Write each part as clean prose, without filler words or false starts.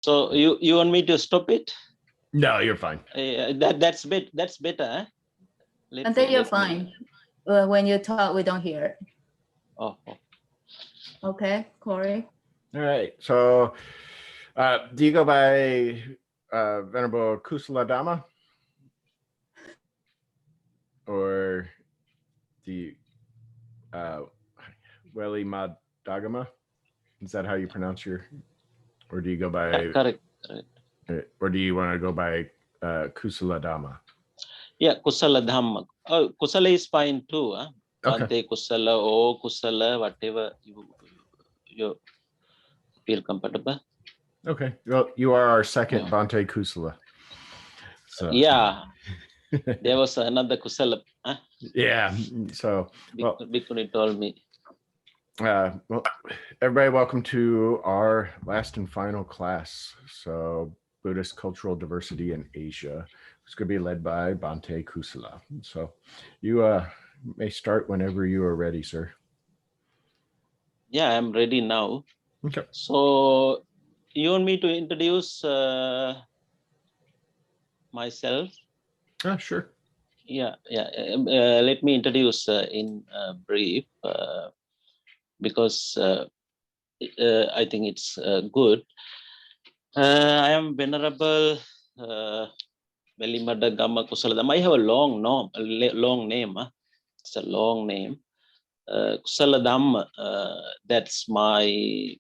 So you want me to stop it? No, you're fine. That's better. And then you're fine. When you talk, we don't hear it. Oh. Okay, Corey. All right. So, do you go by Venerable Kusala Dhamma, or do you Weli Madagama? Is that how you pronounce your? Or do you go by? Correct. Or do you want to go by Kusala Dhamma? Yeah, Kusala Dhamma. Oh, Kusala is fine too. Okay. Bante Kusala or Kusala, whatever you feel comfortable. Okay. Well, you are our second Bante Kusala. So. Yeah. There was another Kusala. Yeah. So. Well, Bhikkhuni told me. Well, everybody, welcome to our last and final class. So, Buddhist Cultural Diversity in Asia. It's going to be led by Bante Kusala. So, you may start whenever you are ready, sir. Yeah, I'm ready now. Okay. So, you want me to introduce myself? Sure. Yeah. Let me introduce in brief because I think it's good. I am Venerable Velimada Gamma Kusaladhamma. I have a long name. It's a long name. Kusaladhamma, that's my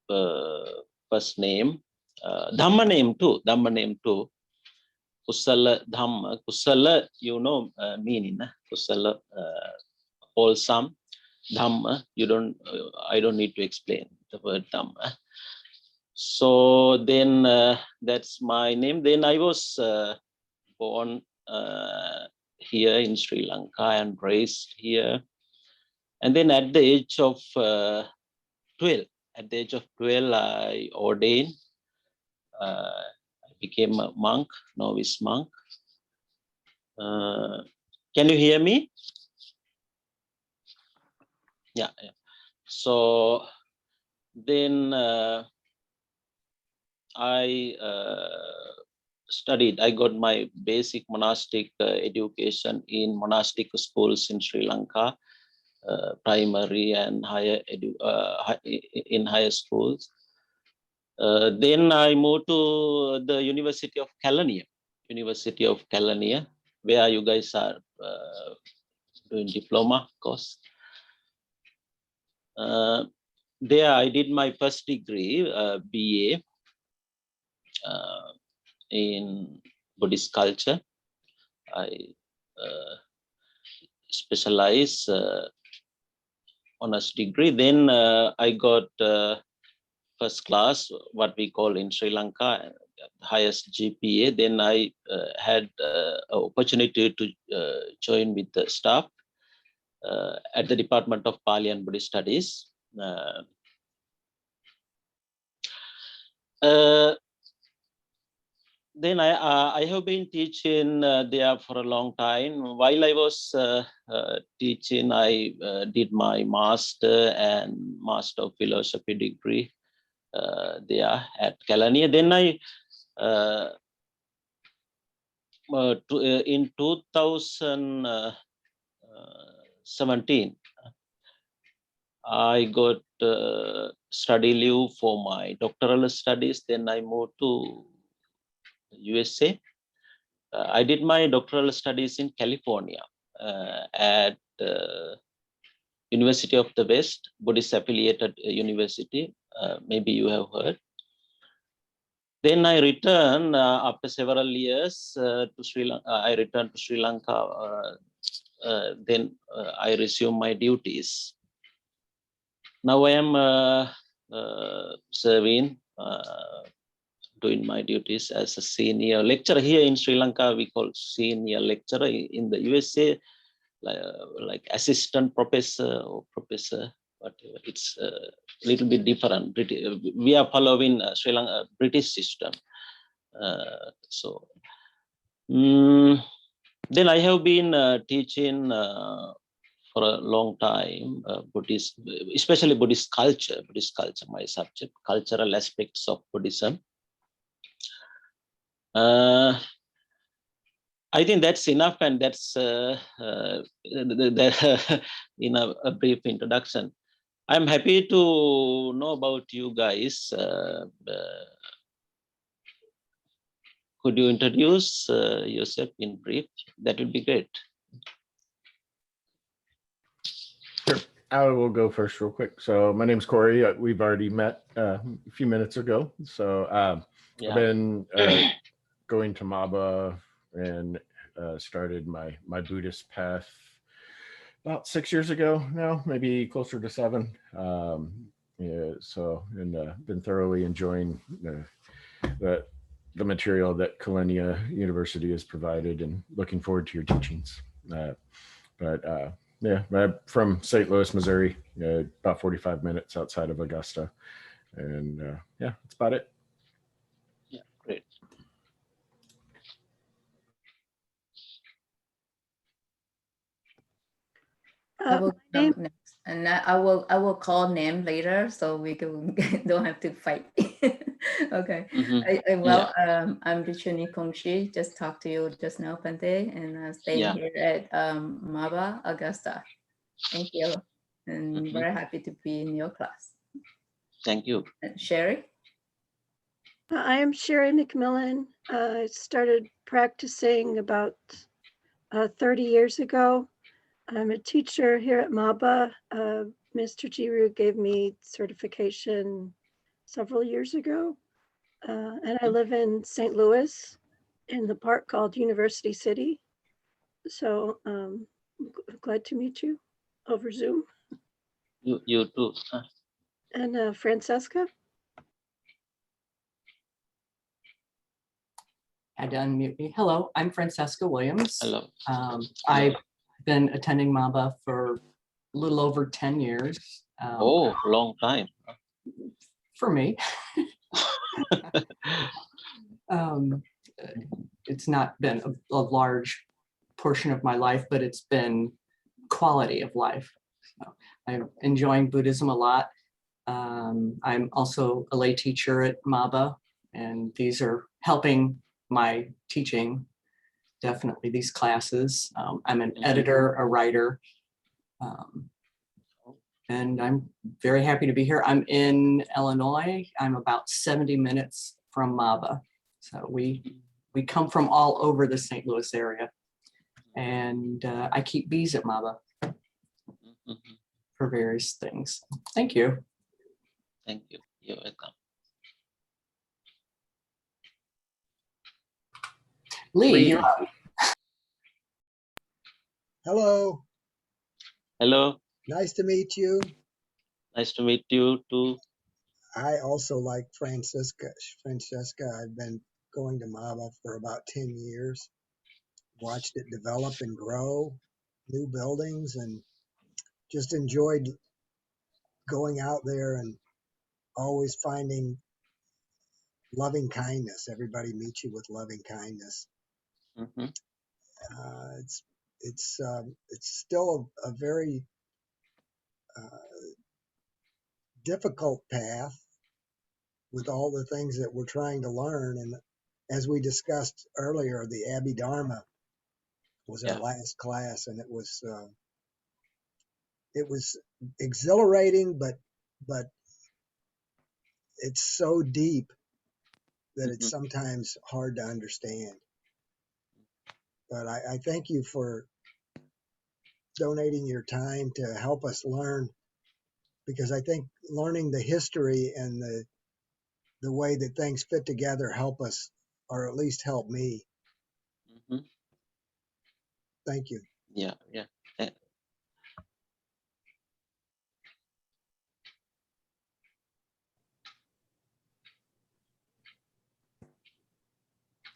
first name. Dhamma name too. Kusala Dhamma. Kusala, meaning. Kusala, wholesome. Dhamma, I don't need to explain the word Dhamma. So then that's my name. Then I was born here in Sri Lanka and raised here. And then at the age of 12, I ordained. I became a monk, novice monk. Can you hear me? Yeah. So then I studied. I got my basic monastic education in monastic schools in Sri Lanka, primary and in higher schools. Then I moved to the University of Kelaniya, where you guys are doing diploma course. There I did my first degree, BA in Buddhist culture. I specialize honors degree. Then I got first class, what we call in Sri Lanka, highest GPA. Then I had an opportunity to join with the staff at the Department of Pali and Buddhist Studies. Then I have been teaching there for a long time. While I was teaching, I did my master and master of philosophy degree there at Kelaniya. Then I in 2017, I got study leave for my doctoral studies. Then I moved to USA. I did my doctoral studies in California at University of the West, Buddhist affiliated university. Maybe you have heard. Then I returned after several years to Sri Lanka. I returned to Sri Lanka. Then I resumed my duties. Now I am serving, doing my duties as a senior lecturer here in Sri Lanka. We call senior lecturer. In the USA, like assistant professor or professor, whatever. It's a little bit different. We are following Sri Lanka British system. Then I have been teaching for a long time, Buddhist, especially Buddhist culture, my subject, cultural aspects of Buddhism. I think that's enough, and that's in a brief introduction. I'm happy to know about you guys. Could you introduce yourself in brief? That would be great. Sure. I will go first real quick. So my name's Corey. We've already met a few minutes ago. So Yeah. I've been going to Maba and started my Buddhist path about 6 years ago now, maybe closer to 7. Yeah, so, and been thoroughly enjoying the material that Kalenia University has provided, and looking forward to your teachings. Yeah, I'm from St. Louis, Missouri, about 45 minutes outside of Augusta. And yeah, that's about it. Yeah, great. I will go next, and I will call name later, so we don't have to fight. Okay. I'm Vichuni Kongshi. Just talked to you just now, Pante, and staying here at Maba, Augusta. Thank you, and very happy to be in your class. Thank you. Sheri? I am Sheri Mcmillan. I started practicing about 30 years ago. I'm a teacher here at Maba. Mr. Jiru gave me certification several years ago. And I live in St. Louis in the park called University City. So I'm glad to meet you over Zoom. You too. And Francesca? Had to unmute me. Hello, I'm Francesca Williams. Hello. I've been attending Maba for a little over 10 years. Oh, long time. For me. It's not been a large portion of my life, but it's been quality of life. So I'm enjoying Buddhism a lot. I'm also a lay teacher at Maba, and these are helping my teaching, definitely these classes. I'm an editor, a writer, and I'm very happy to be here. I'm in Illinois. I'm about 70 minutes from Maba. So we come from all over the St. Louis area. And I keep bees at Maba for various things. Thank you. Thank you. You're welcome. Lee, you're up. Hello. Hello. Nice to meet you. Nice to meet you too. I also like Francesca. I've been going to Maba for about 10 years. Watched it develop and grow, new buildings, and just enjoyed going out there and always finding loving kindness. Everybody meets you with loving kindness. Mm-hmm. It's still a very difficult path with all the things that we're trying to learn. And as we discussed earlier, the Abhidharma was our last class, and it was exhilarating, but it's so deep that it's sometimes hard to understand. But I thank you for donating your time to help us learn, because I think learning the history and the way that things fit together help us, or at least help me. Mm-hmm. Thank you. Yeah.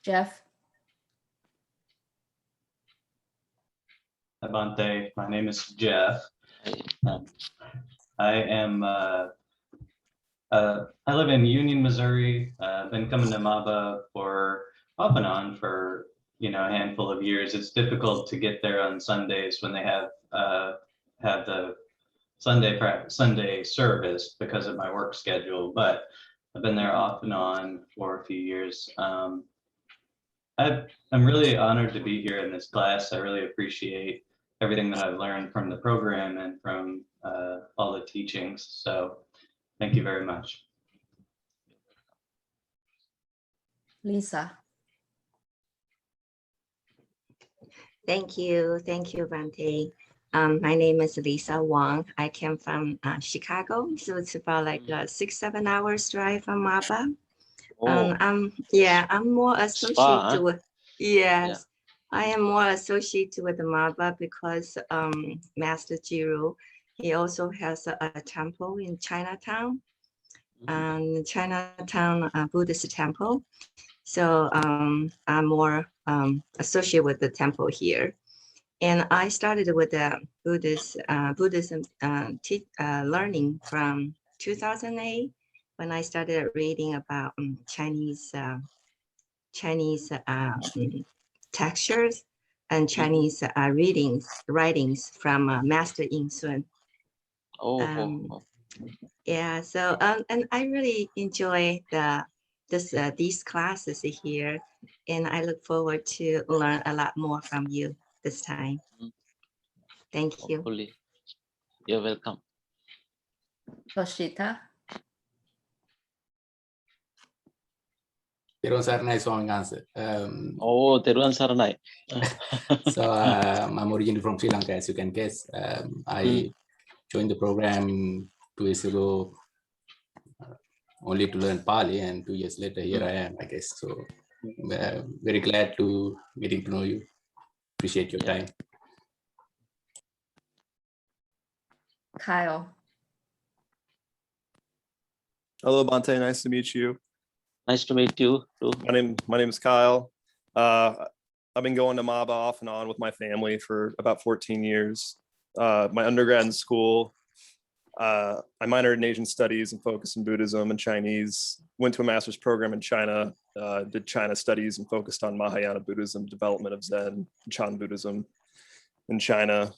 Jeff? Hi, Bante. My name is Jeff. I am. I live in Union, Missouri. I've been coming to Maba for off and on for a handful of years. It's difficult to get there on Sundays when they have have the Sunday service because of my work schedule, but I've been there off and on for a few years. I'm really honored to be here in this class. I really appreciate everything that I've learned from the program and from all the teachings. So thank you very much. Lisa. Thank you, Bante. My name is Lisa Wong. I came from Chicago, so it's about like 6-7 hours drive from Maba. I'm more associated with, yes, I am more associated with the Maba because Master Jiro, he also has a temple in Chinatown, Chinatown Buddhist temple. So I'm more associated with the temple here. And I started with the Buddhism learning from 2008 when I started reading about Chinese textures and Chinese writings from Master Yin Sun. Yeah, so and I really enjoy these classes here, and I look forward to learn a lot more from you this time. Thank you. Hopefully. You're welcome. Toshita. Teruan Saranai Swanganse. Teruan Saranai. So I'm originally from Sri Lanka, as you can guess. I joined the program 2 years ago only to learn Pali, and 2 years later here I am, I guess. So very glad to getting to know you. Appreciate your time. Kyle. Hello, Bante. Nice to meet you. Nice to meet you too. My name is Kyle. I've been going to Maba off and on with my family for about 14 years. My undergrad in school, I minored in Asian studies and focused in Buddhism and Chinese. Went to a master's program in China, did China studies and focused on Mahayana Buddhism, development of Zen, Chan Buddhism in China.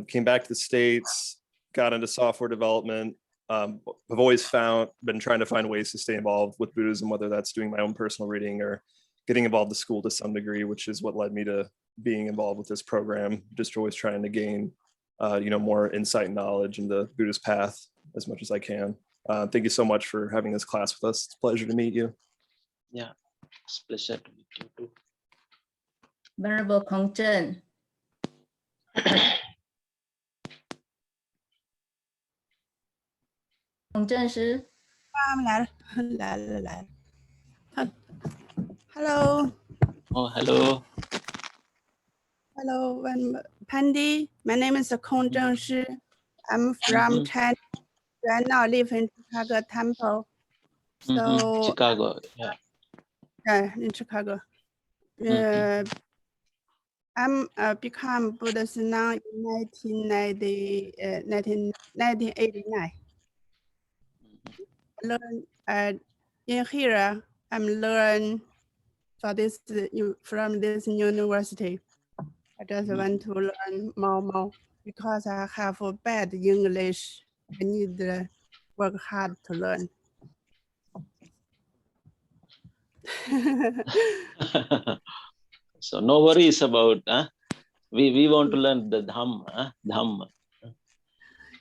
Came back to the States, got into software development. I've always been trying to find ways to stay involved with Buddhism, whether that's doing my own personal reading or getting involved in school to some degree, which is what led me to being involved with this program. Just always trying to gain, more insight and knowledge in the Buddhist path as much as I can. Thank you so much for having this class with us. It's a pleasure to meet you. Yeah, it's a pleasure to meet you too. Venerable Kongzhen. Hello. Oh, hello. Hello, Pandi. My name is Kongzhen Shi. I'm from China. Right now I live in Chicago Temple. So Chicago, yeah. In Chicago. I'm become Buddhist now in 1989. Learn in here. I'm learn for this from this university. I just want to learn more because I have a bad English. I need to work hard to learn. So no worries about we want to learn the Dhamma.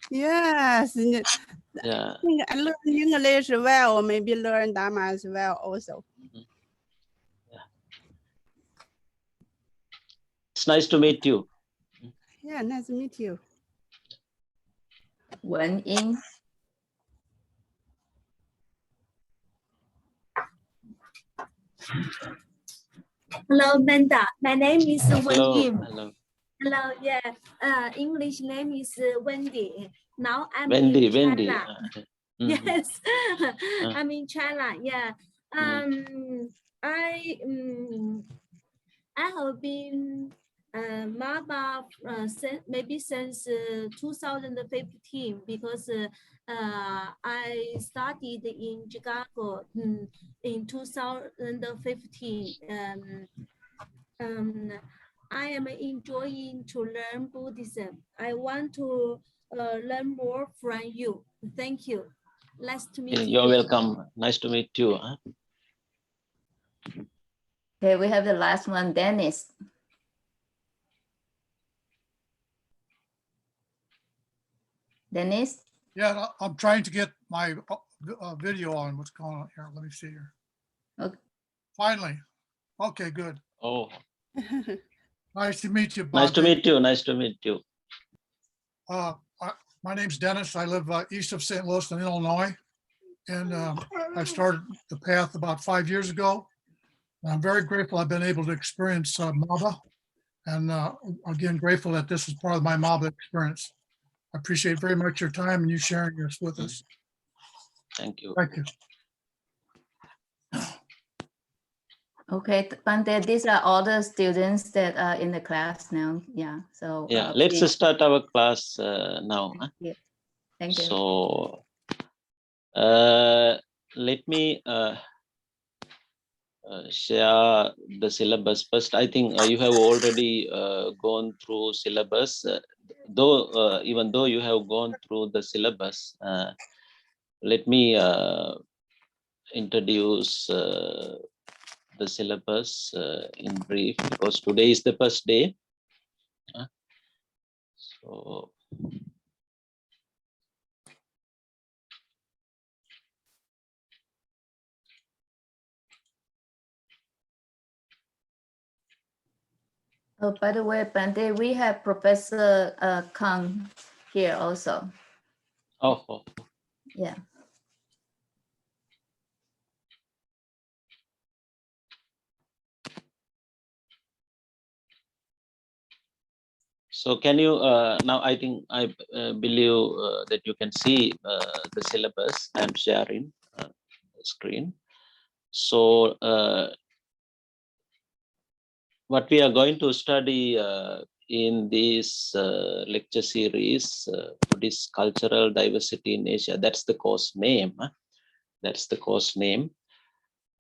Yes. Yeah. I learn English well, maybe learn Dhamma as well also. Yeah. It's nice to meet you. Yeah, nice to meet you. Wen Ying. Hello, Manda. My name is Wen Ying. Hello. Yeah. English name is Wendy. Now I'm Wendy. in China. Yes. I'm in China. Yeah. I have been Maba maybe since 2015 because I studied in Chicago in 2015. I am enjoying to learn Buddhism. I want to learn more from you. Thank you. Nice to meet you. You're welcome. Nice to meet you. Huh? Okay, we have the last one, Dennis. Dennis? Yeah, I'm trying to get my video on. What's going on here? Let me see here. Okay. Finally. Okay, good. Oh, Nice to meet you, nice to Bhante. meet you. Nice to meet you. My name's Dennis. I live east of St. Louis in Illinois. And I started the path about 5 years ago. And I'm very grateful I've been able to experience MABA. And again, grateful that this is part of my MABA experience. I appreciate very much your time and you sharing this with us. Thank you. Thank you. Okay, Bhante, these are all the students that are in the class now. Yeah, so. Yeah, let's start our class now. Huh? Yeah. Thank you. So let me share the syllabus first. I think you have already gone through syllabus. Though even though you have gone through the syllabus, let me introduce the syllabus in brief, because today is the first day. So Oh, by the way, Bhante, we have Professor Kang here also. oh. Yeah. So can you now? I think I believe that you can see the syllabus I'm sharing the screen. So what we are going to study in this lecture series, Buddhist cultural diversity in Asia. That's the course name. That's the course name.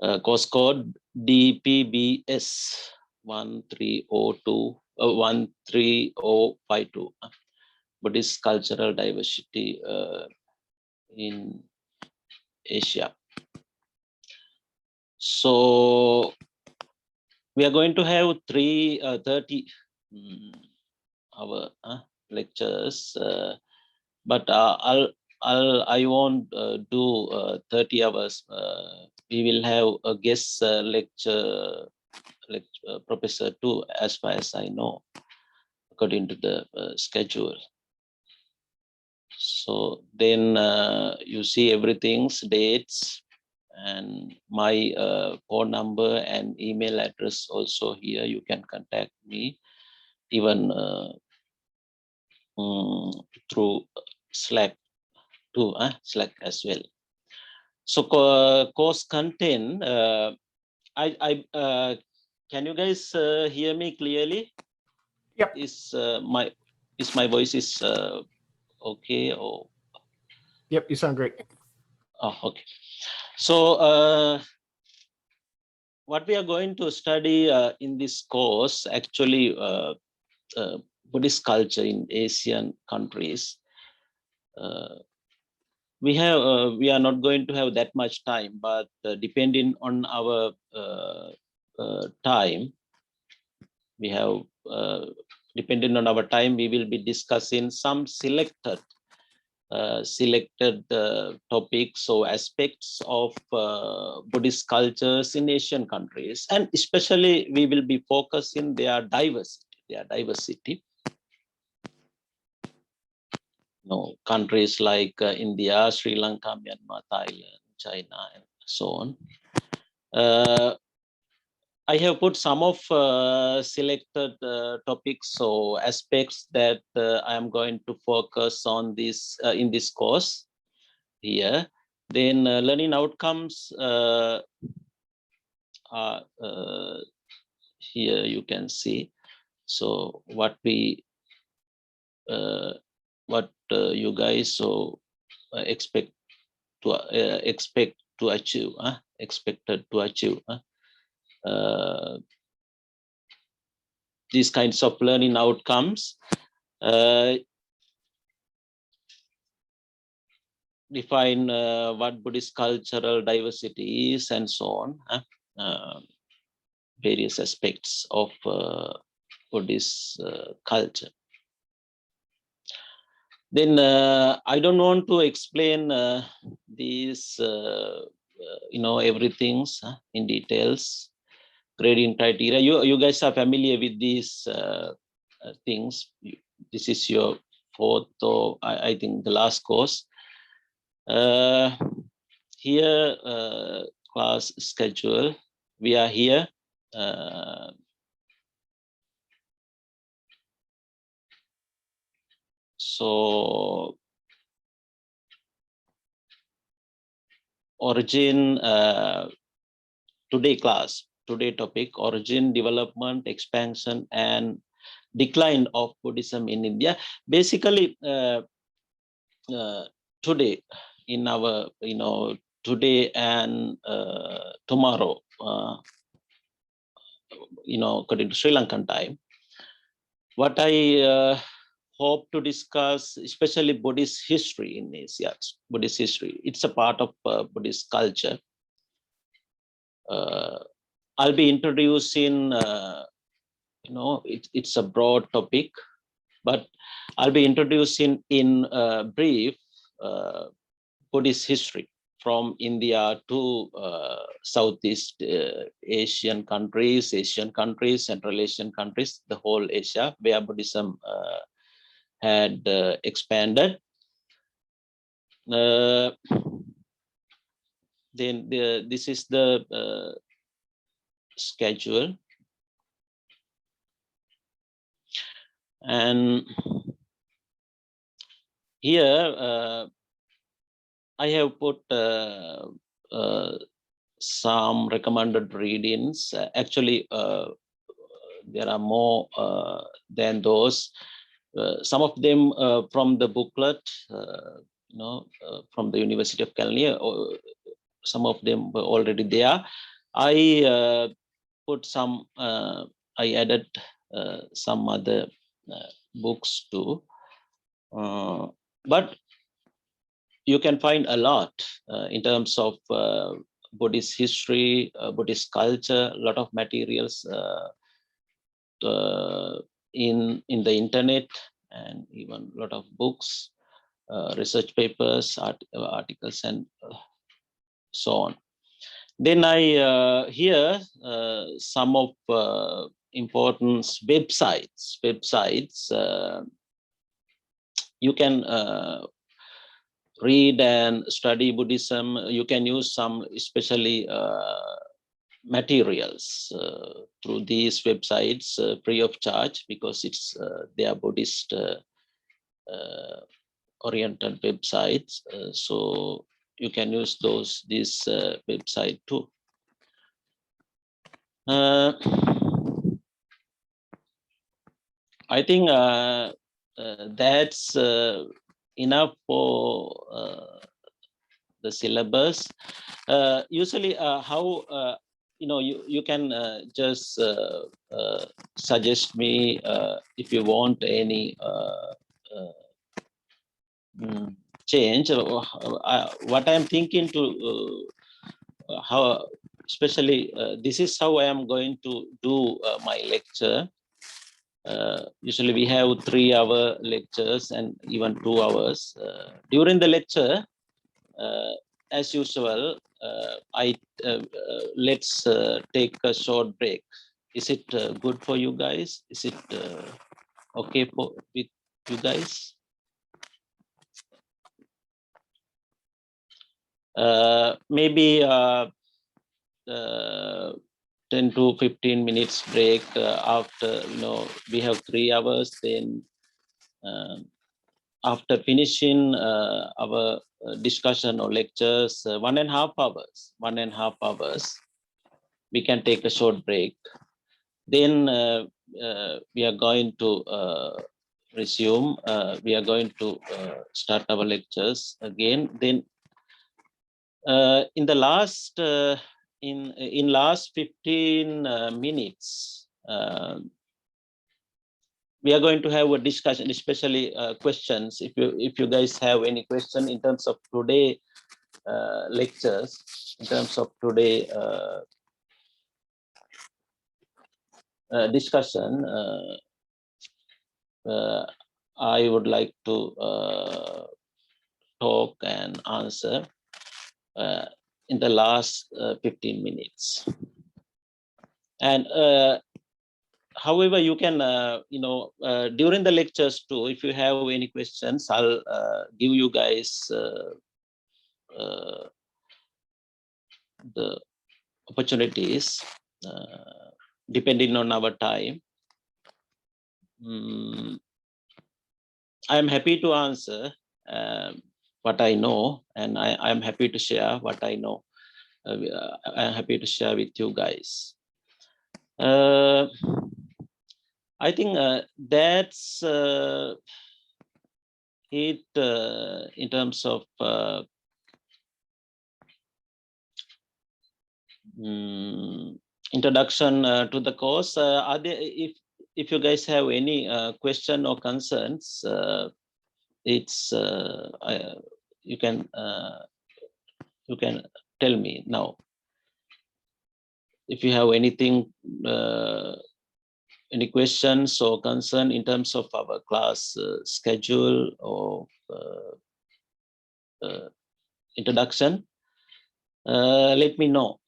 Course code DPBS13052. 13052, Buddhist cultural diversity in Asia. So we are going to have 30 hour lectures, but I won't do 30 hours. We will have a guest lecture professor too, as far as I know, according to the schedule. So then you see everything's dates and my phone number and email address also here. You can contact me even through Slack too, Slack as well. So course content, can you guys hear me clearly? Yep. Is my voice is okay? Or yep, you sound great. Oh, okay. So what we are going to study in this course, actually Buddhist culture in Asian countries. We are not going to have that much time, but depending on our time, we have depending on our time, we will be discussing some selected topics or aspects of Buddhist cultures in Asian countries, and especially we will be focusing their diversity. Countries like India, Sri Lanka, Myanmar, Thailand, China, and so on. I have put some of selected topics or aspects that I am going to focus on this in this course here. Then learning outcomes are here you can see. So what we you guys expect to achieve, expected to achieve. these kinds of learning outcomes. Define what Buddhist cultural diversity is and so on. Various aspects of Buddhist culture. Then I don't want to explain these, everything in details. Grading criteria. You guys are familiar with these things. This is your fourth, or I think the last course. Here, class schedule. We are here. So origin, today class, today topic, origin, development, expansion, and decline of Buddhism in India. Basically, today in our, today and tomorrow, according to Sri Lankan time, what I hope to discuss, especially Buddhist history in Asia. Buddhist history, it's a part of Buddhist culture. I'll be introducing, it's a broad topic, but I'll be introducing in brief Buddhist history from India to Southeast Asian countries, Central Asian countries, the whole Asia, where Buddhism had expanded. Then this is the schedule. And here I have put some recommended readings. Actually, there are more than those. Some of them from the booklet, from the University of California, or some of them were already there. I put some, I added some other books too. But you can find a lot in terms of Buddhist history, Buddhist culture, a lot of materials in the internet, and even a lot of books, research papers, articles, and so on. Then I here some of important websites. You can read and study Buddhism. You can use some especially materials through these websites free of charge, because it's they are Buddhist oriented websites. So you can use this website too. I think that's enough for the syllabus. Usually how you can just suggest me if you want any change. What I'm thinking to how, especially this is how I am going to do my lecture. Usually we have 3-hour lectures and even 2 hours. During the lecture, as usual, let's take a short break. Is it good for you guys? Is it okay with you guys? Maybe 10 to 15 minutes break after, we have 3 hours. Then after finishing our discussion or lectures, 1.5 hours, we can take a short break. Then we are going to resume. We are going to start our lectures again. Then in the last in last 15 minutes, we are going to have a discussion, especially questions. If you guys have any question in terms of today lectures, in terms of today discussion, I would like to talk and answer in the last 15 minutes. And however, you can, during the lectures too, if you have any questions, I'll give you guys the opportunities depending on our time. I'm happy to answer what I know, and I'm happy to share what I know. I'm happy to share with you guys. I think that's it in terms of introduction to the course. Are there, if you guys have any question or concerns, it's you can tell me now. If you have anything, any questions or concern in terms of our class schedule or introduction, let me know.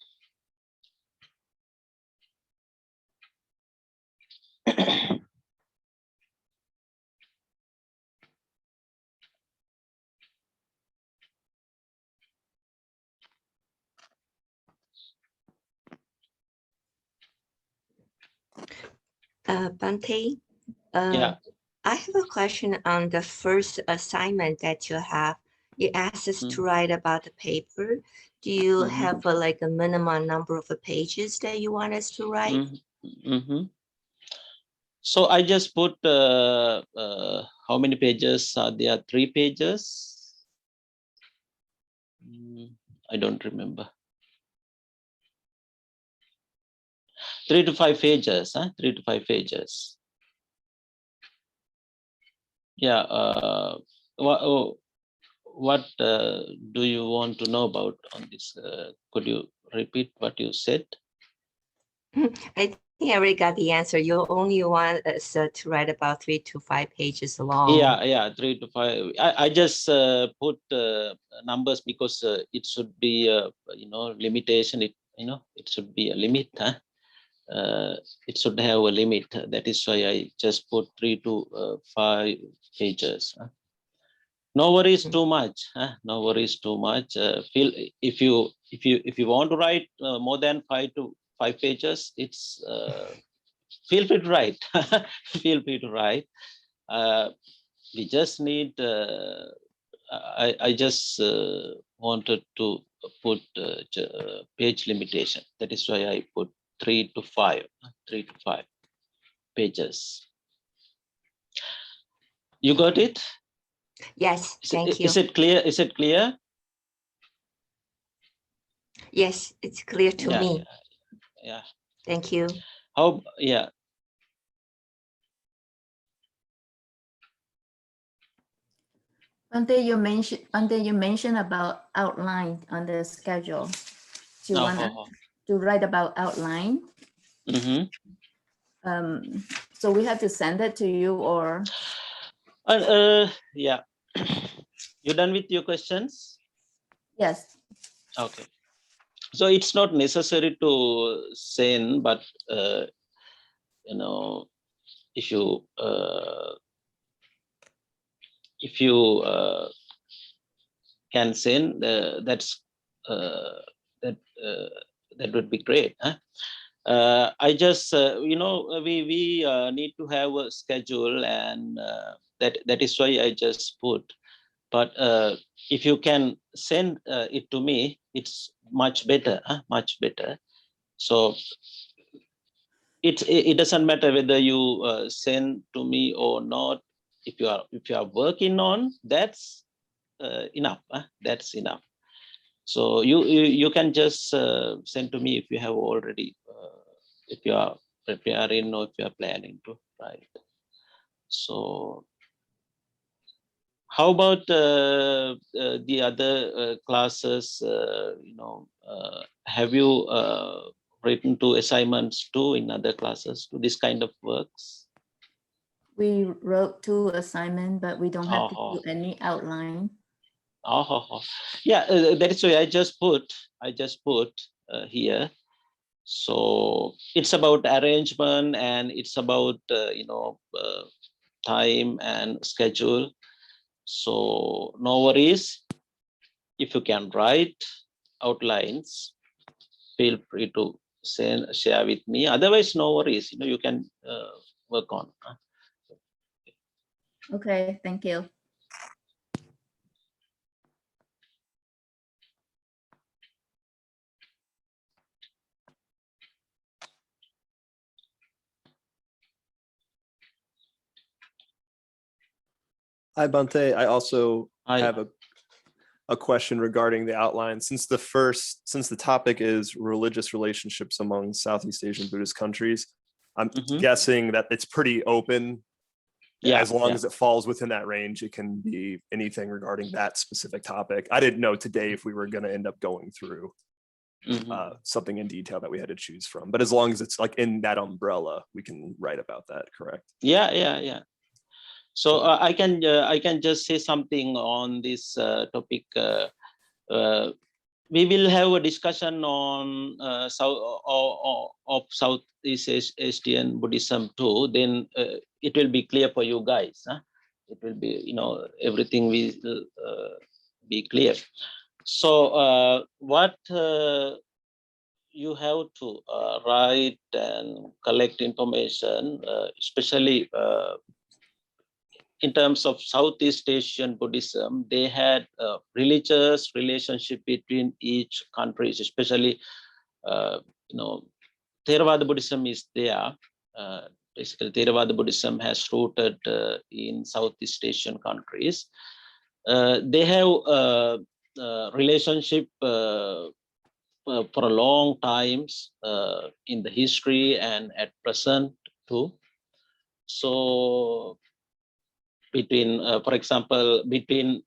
Bante, Yeah. I have a question on the first assignment that you have. You asked us to write about the paper. Do you have like a minimum number of pages that you want us to write? So I just put how many pages are there? 3 pages. I don't remember. 3 to 5 pages, huh? 3 to 5 pages. Yeah. What do you want to know about on this? Could you repeat what you said? I think I already got the answer. You only want us to write about 3 to 5 pages long. Yeah, 3 to 5. I just put numbers because it should be limitation. It should be a limit. Huh? It should have a limit. That is why I just put 3 to 5 pages. Huh? No worries too much. Huh? No worries too much. Feel if you want to write more than 5 pages, it's feel free to write. Feel free to write. We just need. I just wanted to put page limitation. That is why I put 3 to 5. 3 to 5 pages. You got it? Yes, thank you. Is it clear? Is it clear? Yes, it's clear to me. Yeah. Thank you. How? Yeah. Bante, you mentioned about outline on the schedule. Do you want to write about outline? So we have to send it to you, or? Yeah. You done with your questions? Yes. Okay. So it's not necessary to send, but if you can send, that would be great. Huh? I just we need to have a schedule, and that is why I just put. But if you can send it to me, it's much better. Much better. So it doesn't matter whether you send to me or not. If you are working on, that's enough. That's enough. So you can just send to me if you have already if you are preparing or if you are planning to write. So how about the other classes? Have you written to assignments too in other classes to this kind of works? We wrote 2 assignments, but we don't have to do any outline. Yeah, that is why I just put here. So it's about arrangement and it's about time and schedule. So no worries. If you can write outlines, feel free to share with me. Otherwise, no worries. You can work on. Okay, thank you. Hi, Bhante. I also have a question regarding the outline. Since the topic is religious relationships among Southeast Asian Buddhist countries, I'm guessing that it's pretty open. Yeah, as long as it falls within that range, it can be anything regarding that specific topic. I didn't know today if we were going to end up going through something in detail that we had to choose from. But as long as it's like in that umbrella, we can write about that, correct? Yeah. So I can just say something on this topic. We will have a discussion on Southeast Asian Buddhism too. Then it will be clear for you guys. It will be, everything will be clear. So what you have to write and collect information, especially in terms of Southeast Asian Buddhism, they had a religious relationship between each countries, especially, Theravada Buddhism is there. Basically, Theravada Buddhism has rooted in Southeast Asian countries. They have a relationship for a long times in the history and at present too. So between, for example, between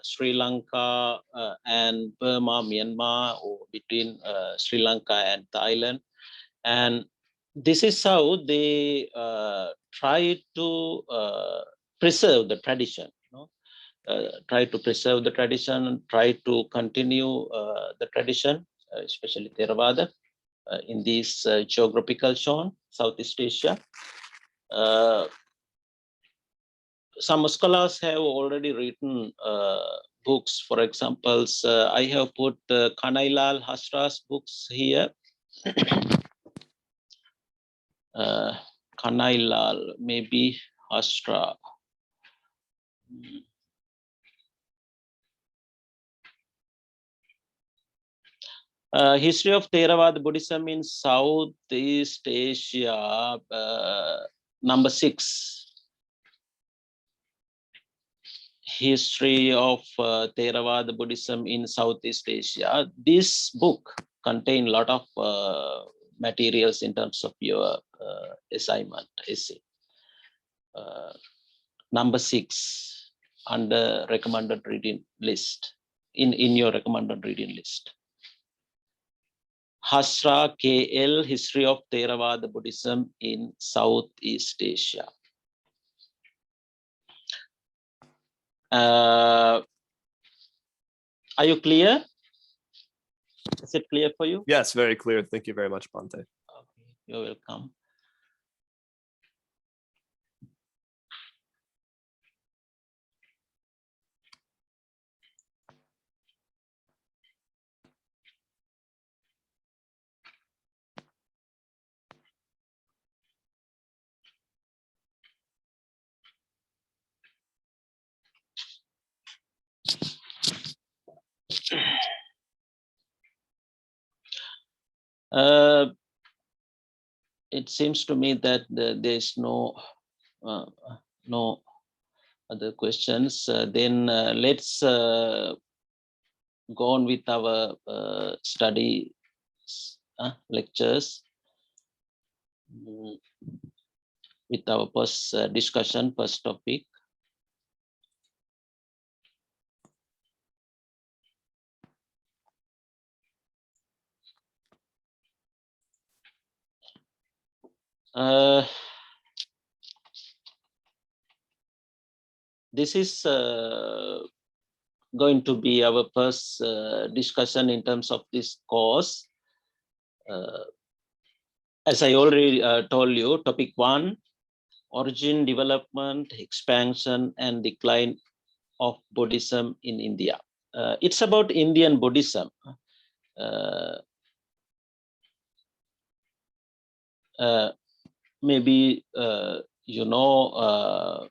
Sri Lanka and Burma, Myanmar, or between Sri Lanka and Thailand. And this is how they try to preserve the tradition, try to preserve the tradition, try to continue the tradition, especially Theravada, in this geographical zone, Southeast Asia. Some scholars have already written books. For example, I have put Kanailal Hasra's books here. Kanailal, maybe Hasra. History of Theravada Buddhism in Southeast Asia, number 6. History of Theravada Buddhism in Southeast Asia. This book contains a lot of materials in terms of your assignment essay. Number 6 under recommended reading list, in your recommended reading list. Hasra KL, History of Theravada Buddhism in Southeast Asia. Are you clear? Is it clear for you? Yes, very clear. Thank you very much, Bhante. Okay, you're welcome. It seems to me that there's no other questions. Then let's go on with our study lectures. with our first discussion, first topic. This is going to be our first discussion in terms of this course. As I already told you, topic 1, origin, development, expansion, and decline of Buddhism in India. It's about Indian Buddhism. Maybe you know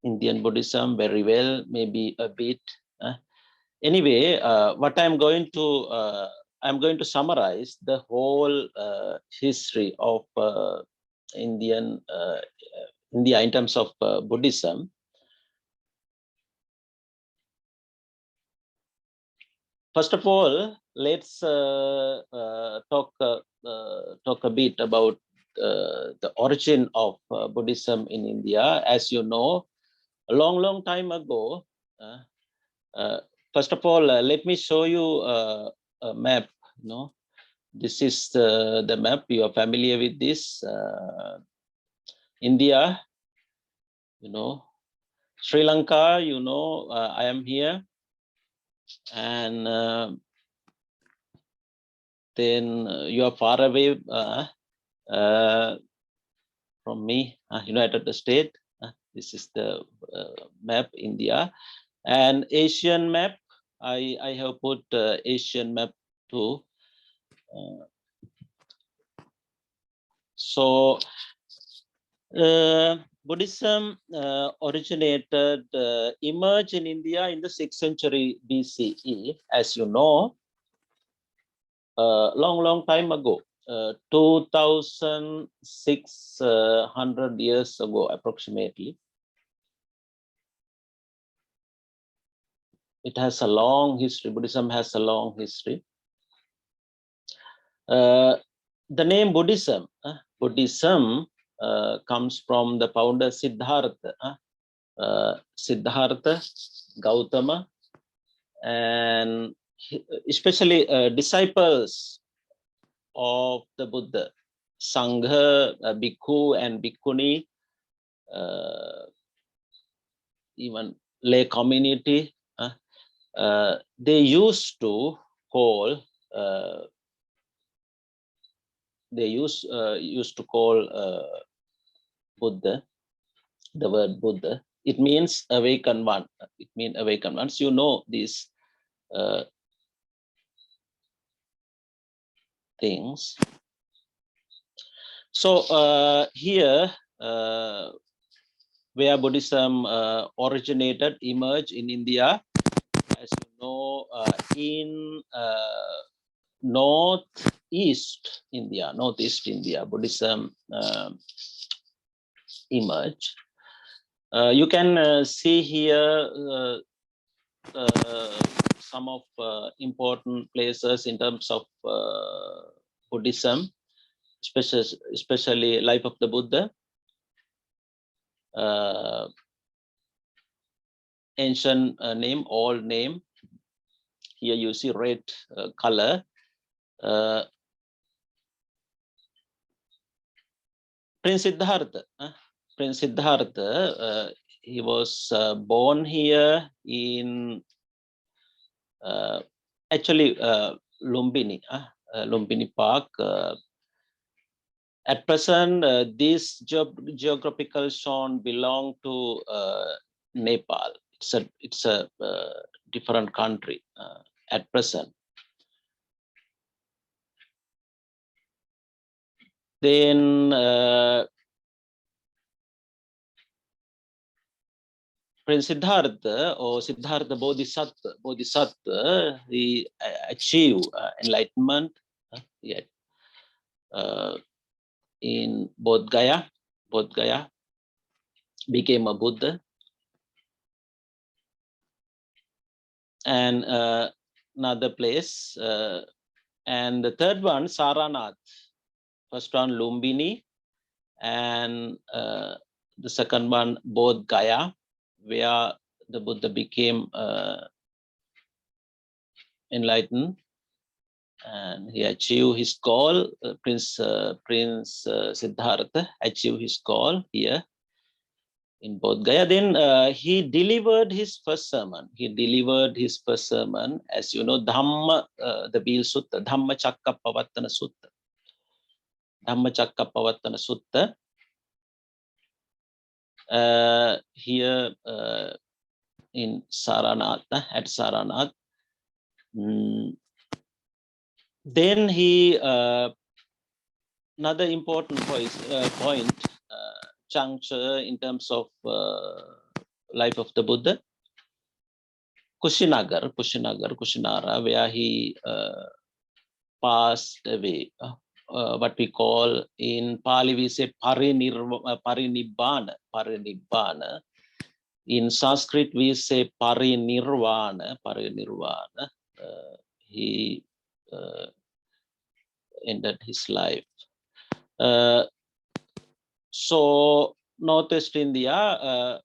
Indian Buddhism very well, maybe a bit. Anyway, what I'm going to summarize the whole history of India in terms of Buddhism. First of all, let's talk a bit about the origin of Buddhism in India. As you know, a long time ago. First of all, let me show you a map. No, this is the map. You are familiar with this. India, you know, Sri Lanka, you know, I am here. And then you are far away from me, United States. This is the map, India. And Asian map, I have put Asian map too. So Buddhism originated, emerged in India in the 6th century BCE, as you know, long time ago, 2,600 years ago, approximately. It has a long history. Buddhism has a long history. The name Buddhism, Buddhism comes from the founder Siddhartha, Siddhartha Gautama, and especially disciples of the Buddha, Sangha, Bhikkhu and Bhikkhuni, even lay community. They used to call Buddha, the word Buddha. It means awakened one. It means awakened ones. You know these things. So here, where Buddhism originated, emerged in India, as you know, in Northeast India, Buddhism emerged. You can see here some of important places in terms of Buddhism, especially life of the Buddha, ancient name, old name. Here you see red color. Prince Siddhartha. Prince Siddhartha, he was born here in actually Lumbini, Lumbini Park. At present, this geographical zone belong to Nepal. It's a different country at present. Then Prince Siddhartha or Siddhartha Bodhisattva, he achieved enlightenment in Bodh Gaya, became a Buddha. And another place, and the third one, Saranath. First one, Lumbini, and the second one, Bodh Gaya, where the Buddha became enlightened, and he achieved his goal. Prince Siddhartha achieved his goal here in Bodh Gaya. Then he delivered his first sermon. He delivered his first sermon, as you know, Dhamma, the Beal Sutta, Dhamma Chakkappavattana Sutta. Dhamma Chakkappavattana Sutta. Here in Saranath, at Saranath. Then he, another important point, juncture in terms of life of the Buddha, Kushinara, where he passed away. What we call in Pali, we say Parinibbana. In Sanskrit, we say Parinirvana. He ended his life. So Northeast India,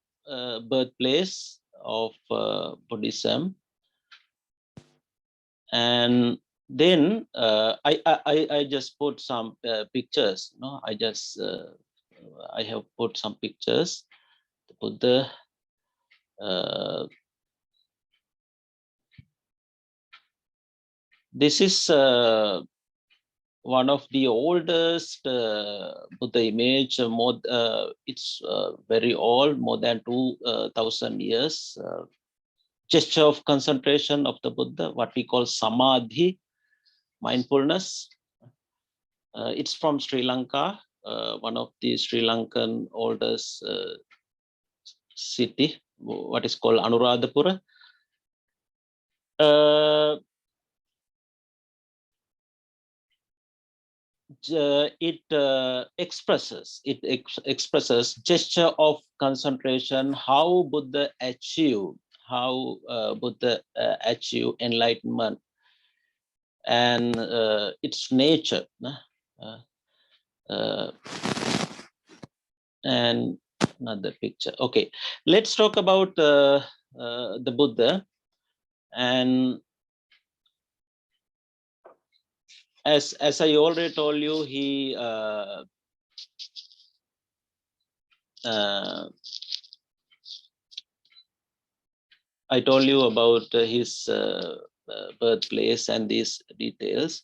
birthplace of Buddhism, and then I just put some pictures. No, I have put some pictures. The Buddha. This is one of the oldest Buddha image. It's very old, more than 2,000 years. Gesture of concentration of the Buddha, what we call samadhi, mindfulness. It's from Sri Lanka, one of the Sri Lankan oldest city, what is called Anuradhapura. It expresses gesture of concentration, how Buddha achieved enlightenment, and its nature. And another picture. Okay, let's talk about the Buddha. And as I already told you, he I told you about his birthplace and these details.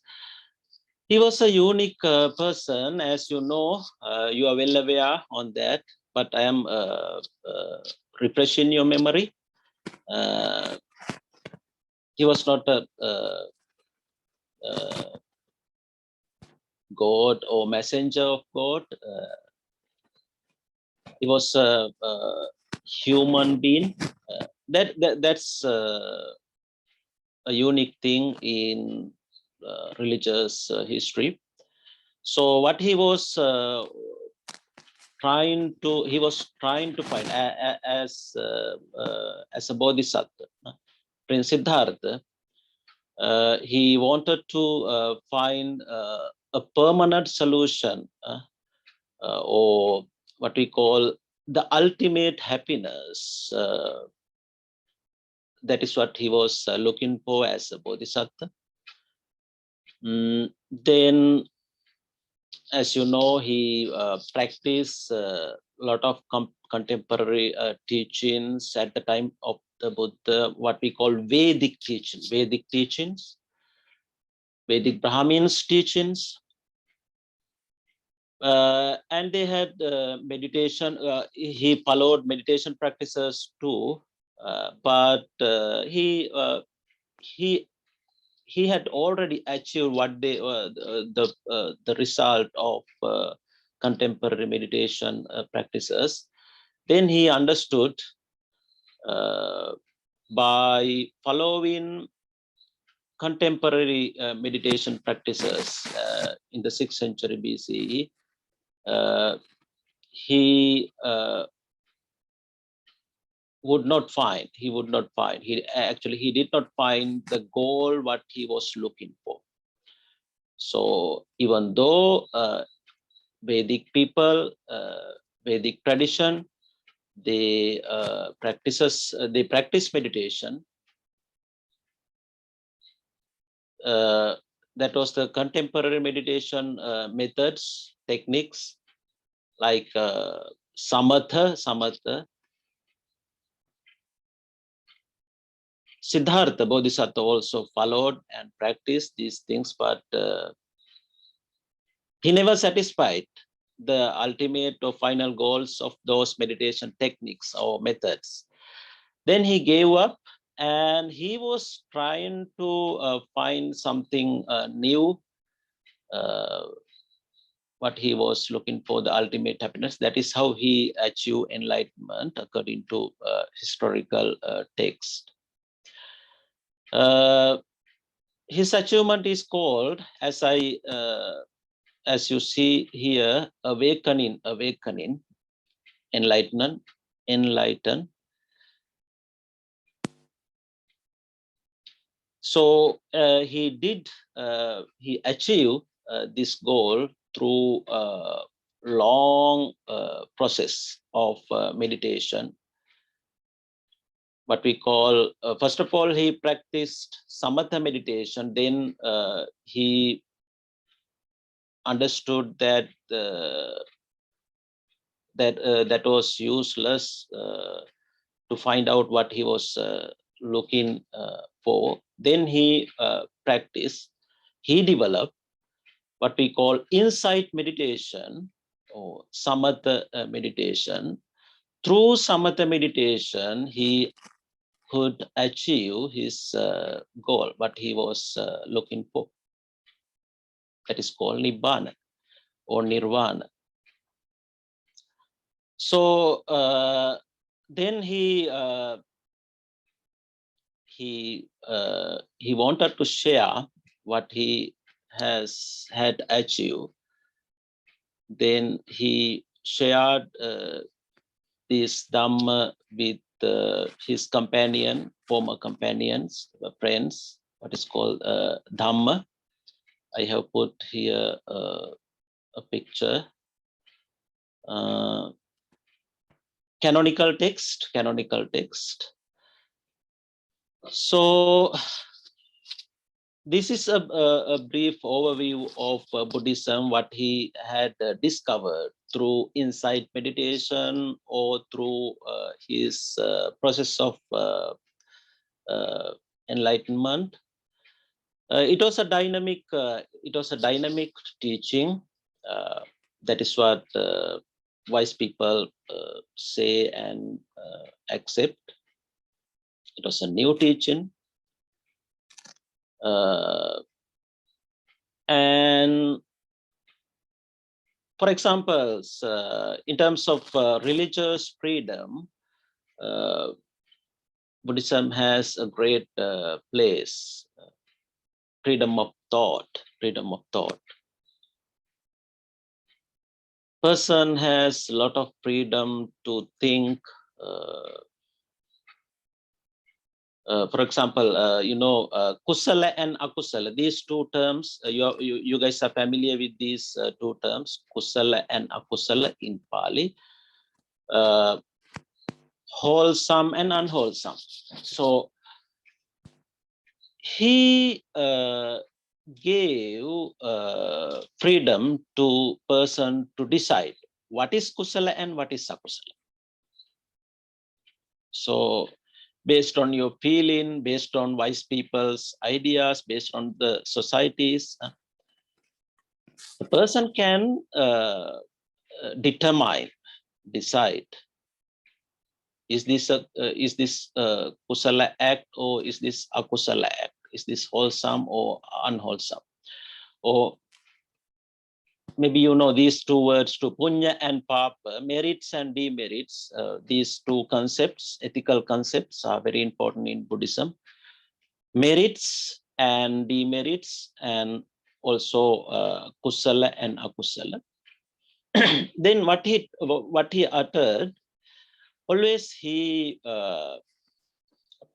He was a unique person, as you know. You are well aware on that, but I am refreshing your memory. He was not a God or messenger of God. He was a human being. That's a unique thing in religious history. So what he was trying to find as a bodhisattva, Prince Siddhartha, he wanted to find a permanent solution, or what we call the ultimate happiness. That is what he was looking for as a bodhisattva. Then, as you know, he practiced a lot of contemporary teachings at the time of the Buddha, what we call Vedic teachings, Vedic Brahmins teachings. And they had meditation. He followed meditation practices too, but he had already achieved what the result of contemporary meditation practices. Then he understood by following contemporary meditation practices in the 6th century BCE, he did not find the goal what he was looking for. So even though Vedic people, Vedic tradition, they practice meditation. That was the contemporary meditation methods, techniques like samatha. Siddhartha Bodhisattva also followed and practiced these things, but he never satisfied the ultimate or final goals of those meditation techniques or methods. Then he gave up, and he was trying to find something new, what he was looking for, the ultimate happiness. That is how he achieved enlightenment according to historical text. His achievement is called, as you see here, awakening, enlighten. So he achieved this goal through a long process of meditation. What we call, first of all, he practiced samatha meditation. Then he understood that that was useless to find out what he was looking for. Then he practiced. He developed what we call insight meditation or samatha meditation. Through samatha meditation, he could achieve his goal, what he was looking for. That is called Nibbana or Nirvana. So then he wanted to share what he had achieved. Then he shared this Dhamma with his former companions, friends, what is called Dhamma. I have put here a picture. Canonical text. So this is a brief overview of Buddhism, what he had discovered through insight meditation or through his process of enlightenment. It was a dynamic teaching. That is what wise people say and accept. It was a new teaching. And for example, in terms of religious freedom, Buddhism has a great place. Freedom of thought. Person has a lot of freedom to think. For example, kusala and akusala. These two terms, you guys are familiar with these two terms, kusala and akusala in Pali. Wholesome and unwholesome. So he gave freedom to person to decide what is kusala and what is akusala. So based on your feeling, based on wise people's ideas, based on the societies, the person can decide, is this kusala act or is this akusala act? Is this wholesome or unwholesome? Or maybe you know these two words, to punya and papa, merits and demerits. These two concepts, ethical concepts, are very important in Buddhism. Merits and demerits, and also kusala and akusala. Then what he uttered, always he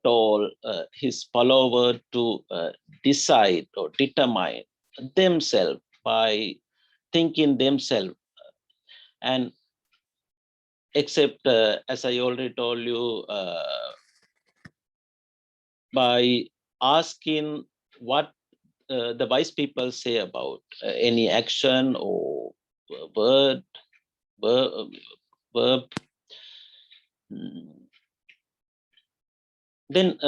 told his follower to decide or determine themselves by thinking themselves And except, as I already told you, by asking what the wise people say about any action or word, verb, then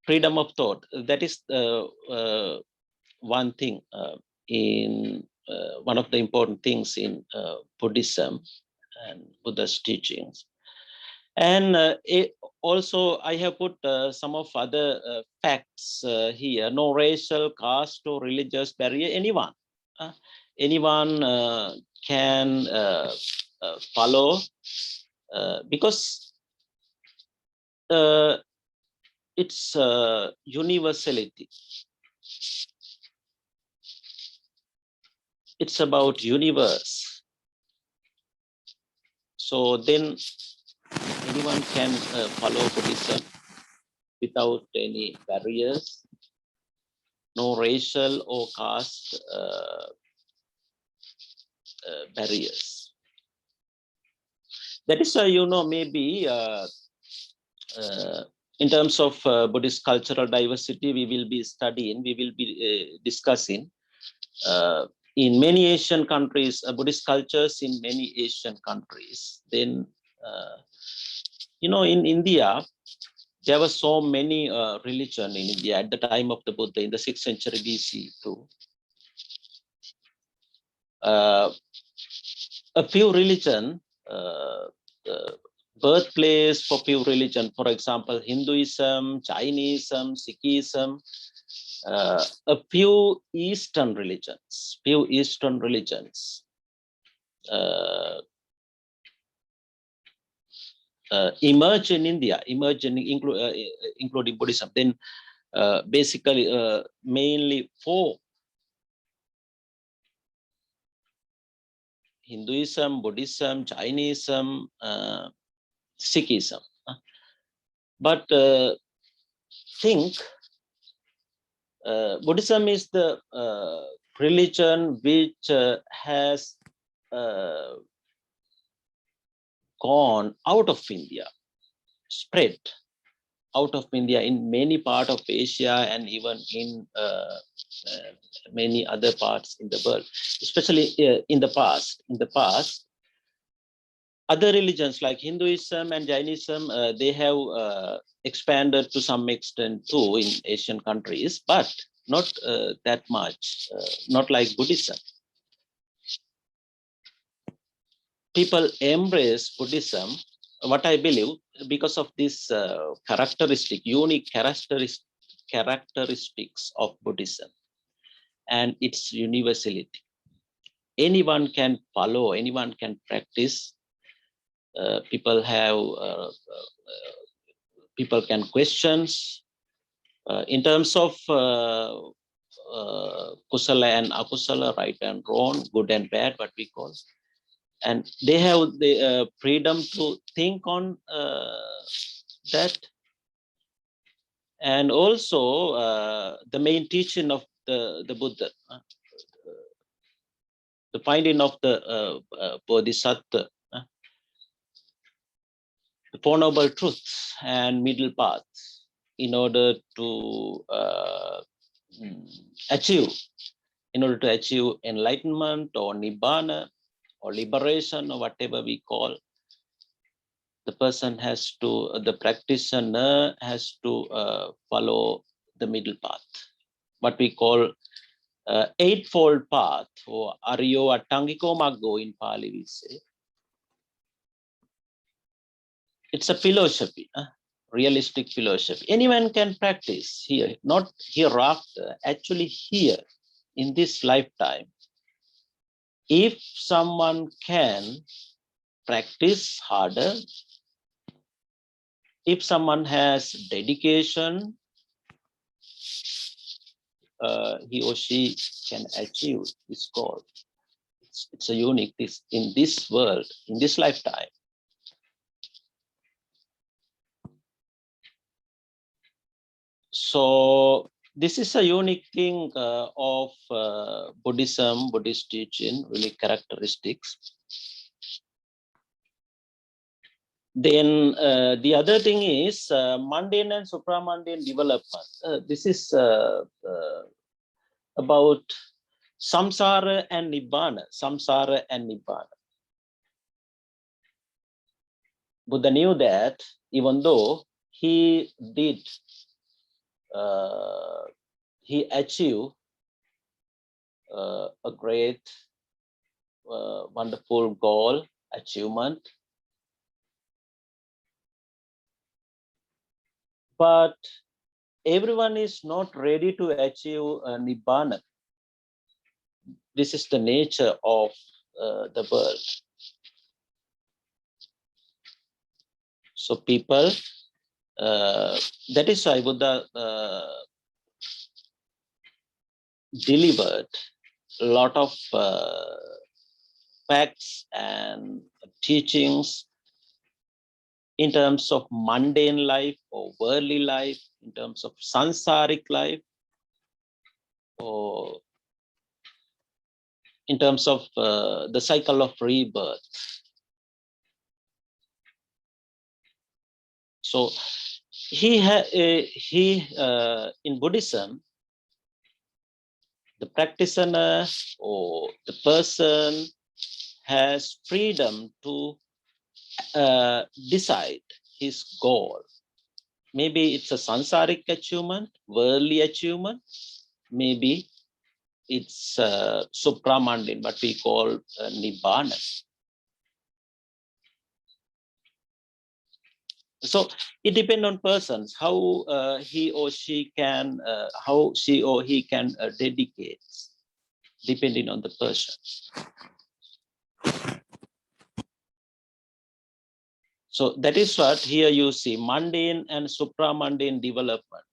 freedom of thought, that is one thing in one of the important things in Buddhism and Buddha's teachings. And also I have put some of other facts here. No racial, caste or religious barrier. Anyone can follow because it's universality. It's about universe. So then anyone can follow Buddhism without any barriers, no racial or caste barriers. That is why, maybe in terms of Buddhist cultural diversity, we will be discussing in many Asian countries, Buddhist cultures in many Asian countries. Then, in India, there were so many religions in India at the time of the Buddha in the 6th century BC too. A few religions, the birthplace for few religions, for example, Hinduism, Jainism, Sikhism, a few Eastern religions emerge in India, including Buddhism. Then basically mainly 4: Hinduism, Buddhism, Jainism, Sikhism. But think Buddhism is the religion which has gone out of India, spread out of India in many parts of Asia and even in many other parts in the world, especially in the past. In the past, other religions like Hinduism and Jainism, they have expanded to some extent too in Asian countries, but not that much, not like Buddhism. People embrace Buddhism, what I believe, because of this unique characteristics of Buddhism and its universality. Anyone can follow, anyone can practice. People can questions in terms of kusala and akusala, right and wrong, good and bad, what we call. And they have the freedom to think on that. And also the main teaching of the Buddha, the finding of the Bodhisattva, the Four Noble Truths and middle path in order to achieve enlightenment or Nibbana or liberation or whatever we call. The practitioner has to follow the middle path, what we call eightfold path, or Aryo Attangiko Maggo in Pali we say. It's a philosophy, realistic philosophy. Anyone can practice here, not hereafter, actually here in this lifetime. If someone can practice harder, if someone has dedication, he or she can achieve this goal. It's a unique in this world, in this lifetime. So this is a unique thing of Buddhism, Buddhist teaching, really characteristics. Then the other thing is mundane and supramundane development. This is about Samsara and Nibbana. Samsara and Nibbana. Buddha knew that even though he did, he achieved a great, wonderful goal, achievement, but everyone is not ready to achieve Nibbana. This is the nature of the world. So people, that is why Buddha delivered a lot of facts and teachings in terms of mundane life or worldly life, in terms of sansaric life, or in terms of the cycle of rebirth. So in Buddhism, the practitioner or the person has freedom to decide his goal. Maybe it's a sansaric achievement, worldly achievement. Maybe it's supramundane, what we call Nibbana. So it depends on persons how he or she can dedicate, depending on the person. So that is what here you see, mundane and supramundane development.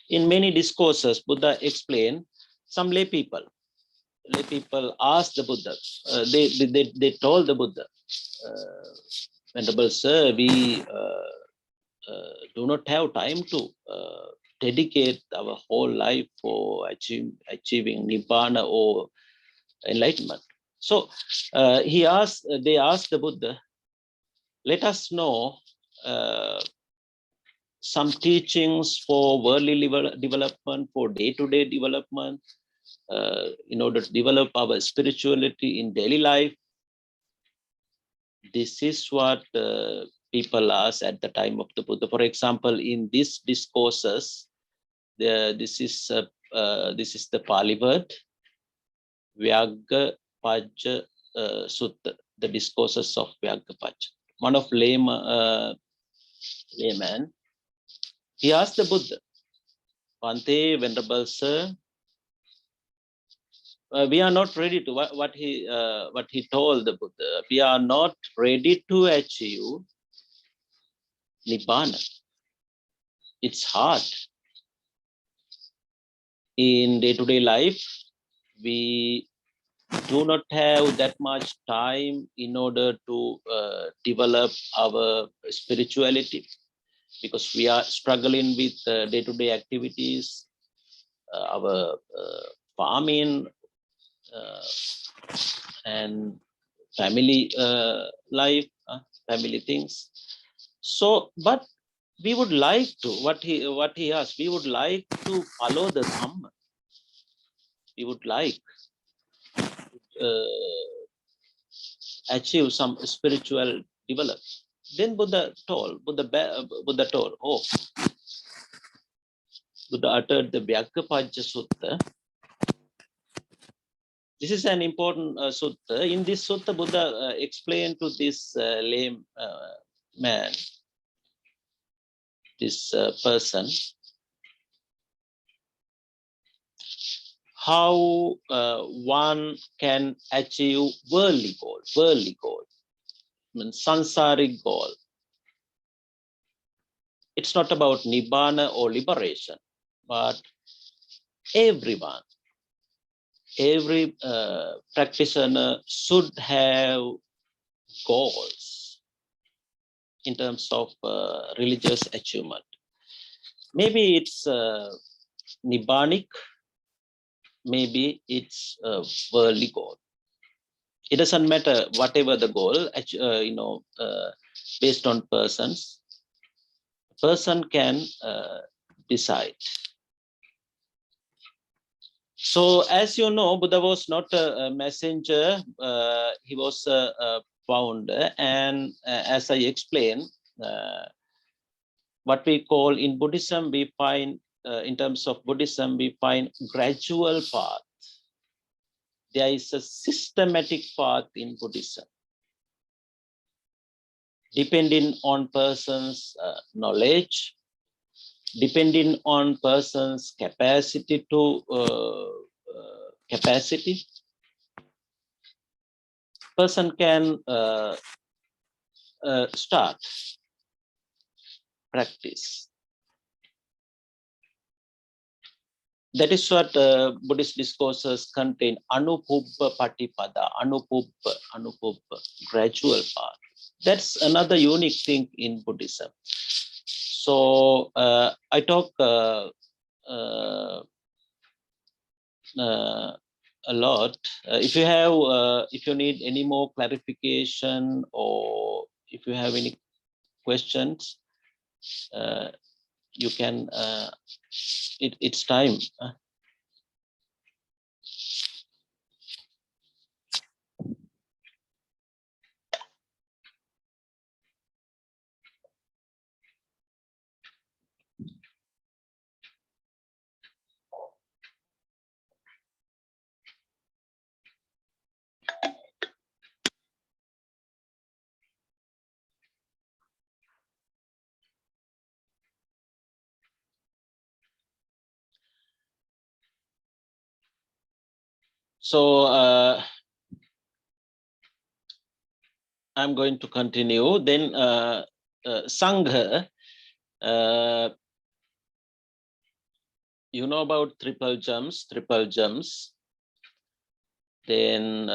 In many discourses, Buddha explained, some lay people asked the Buddha, they told the Buddha, Venerable Sir, we do not have time to dedicate our whole life for achieving Nibbana or enlightenment. So they asked the Buddha, let us know some teachings for worldly development, for day-to-day development, in order to develop our spirituality in daily life. This is what people ask at the time of the Buddha. For example, in these discourses, this is the Pali word, Vyagapajja Sutta, the discourses of Vyagapajja. One of layman, he asked the Buddha, Bhante, Venerable Sir, we are not ready to what he told the Buddha. We are not ready to achieve Nibbana. It's hard. In day-to-day life, we do not have that much time in order to develop our spirituality, because we are struggling with day-to-day activities, our farming, and family life, family things. So, but we would like to, what he asked, we would like to follow the Dhamma. We would like achieve some spiritual development. Then Buddha uttered the Vyagapajja Sutta. This is an important sutta. In this sutta, Buddha explained to this lame man, this person, how one can achieve worldly goal, means sansaric goal. It's not about Nibbana or liberation, but everyone, every practitioner should have goals in terms of religious achievement. Maybe it's Nibbanic, maybe it's a worldly goal. It doesn't matter whatever the goal, based on persons. Person can decide. So as you know, Buddha was not a messenger, he was a founder, and as I explained, what we call in Buddhism, we find, in terms of Buddhism, we find gradual path. There is a systematic path in Buddhism, depending on person's knowledge, depending on person's capacity to person can start practice. That is what Buddhist discourses contain, anupubba patipada, anupubba, gradual path. That's another unique thing in Buddhism. So I talk a lot. If you need any more clarification, or if you have any questions, you can. It's time. So I'm going to continue. Then Sangha, you know about triple jumps. Then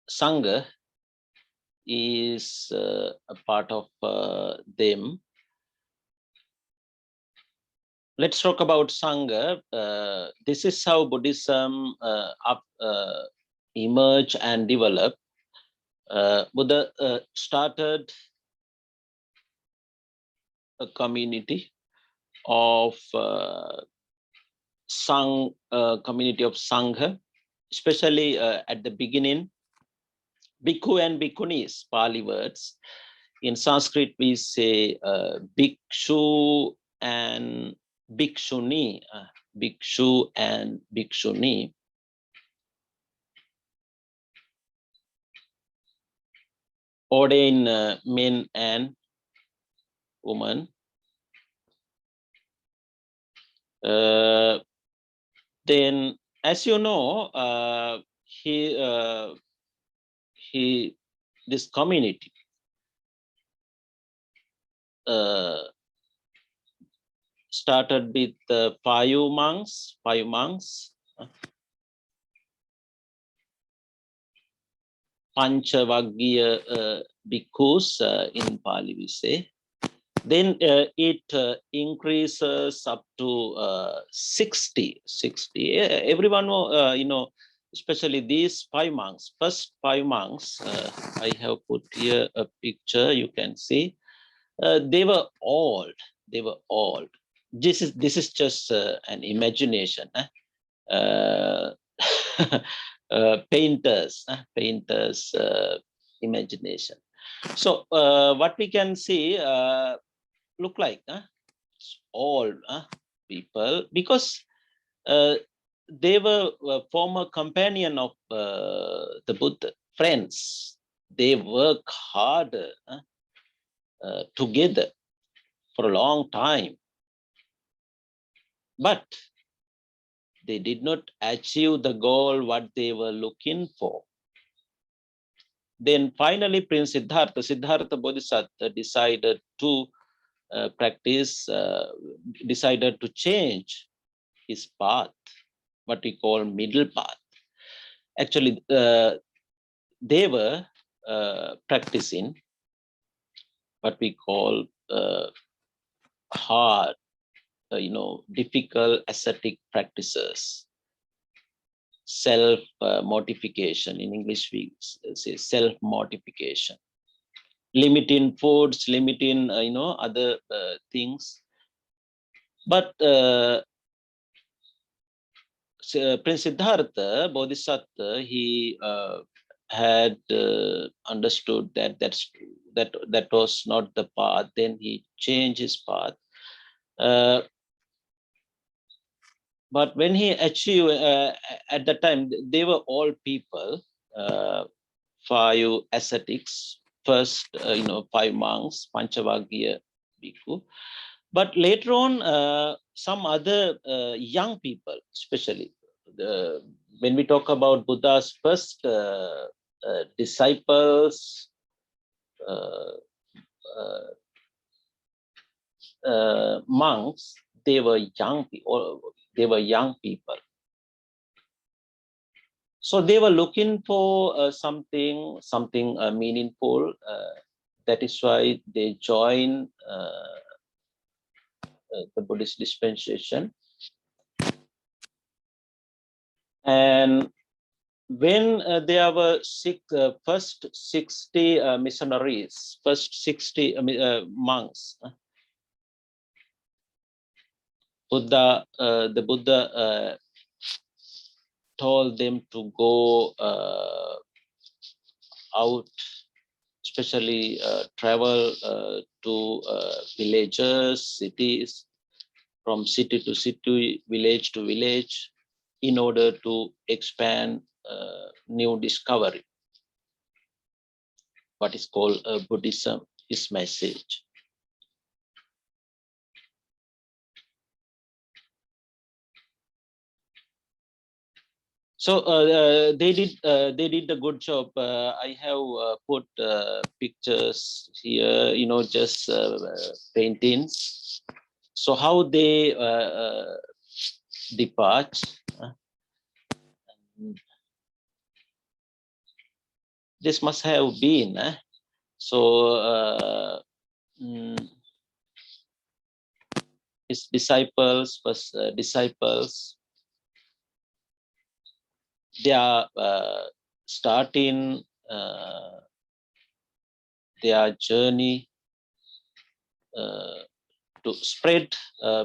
Sangha is a part of them. Let's talk about Sangha. This is how Buddhism emerged and developed. Buddha started a community of community of Sangha, especially at the beginning. Bhikkhu and Bhikkhunis, Pali words. In Sanskrit, we say Bhikshu and Bhikshuni, Bhikshu and Bhikshuni. Ordained men and women. Then, as you know, this community started with 5 monks. Panchavaggiya bhikkhus in Pali we say. Then it increases up to 60. Everyone, you know, especially these 5 monks, first 5 monks, I have put here a picture, you can see. They were old. This is just an imagination. Painters imagination. So what we can see look like all people, because they were former companion of the Buddha, friends. They work hard together for a long time, but they did not achieve the goal what they were looking for. Then finally Prince Siddhartha Bodhisattva decided to decided to change his path, what we call middle path. Actually, they were practicing what we call hard, difficult ascetic practices. self-mortification. In English, we say self-mortification. Limiting foods, limiting, other things. But Prince Siddhartha Bodhisattva, he had understood that that was not the path. Then he changed his path. But when he achieved, at that time, they were all people, 5 ascetics, first, 5 monks, Panchavagya Bhikkhu. But later on, some other young people, especially when we talk about Buddha's first disciples, monks, they were young people. So they were looking for something meaningful. That is why they joined the Buddhist dispensation. And when there were first 60 missionaries, first 60 monks, the Buddha told them to go out, especially travel to villages, cities, from city to city, village to village, in order to expand new discovery, what is called Buddhism, his message. So they did a good job. I have put pictures here, just paintings. So how they depart. This must have been. So his disciples, first disciples, they are starting their journey to spread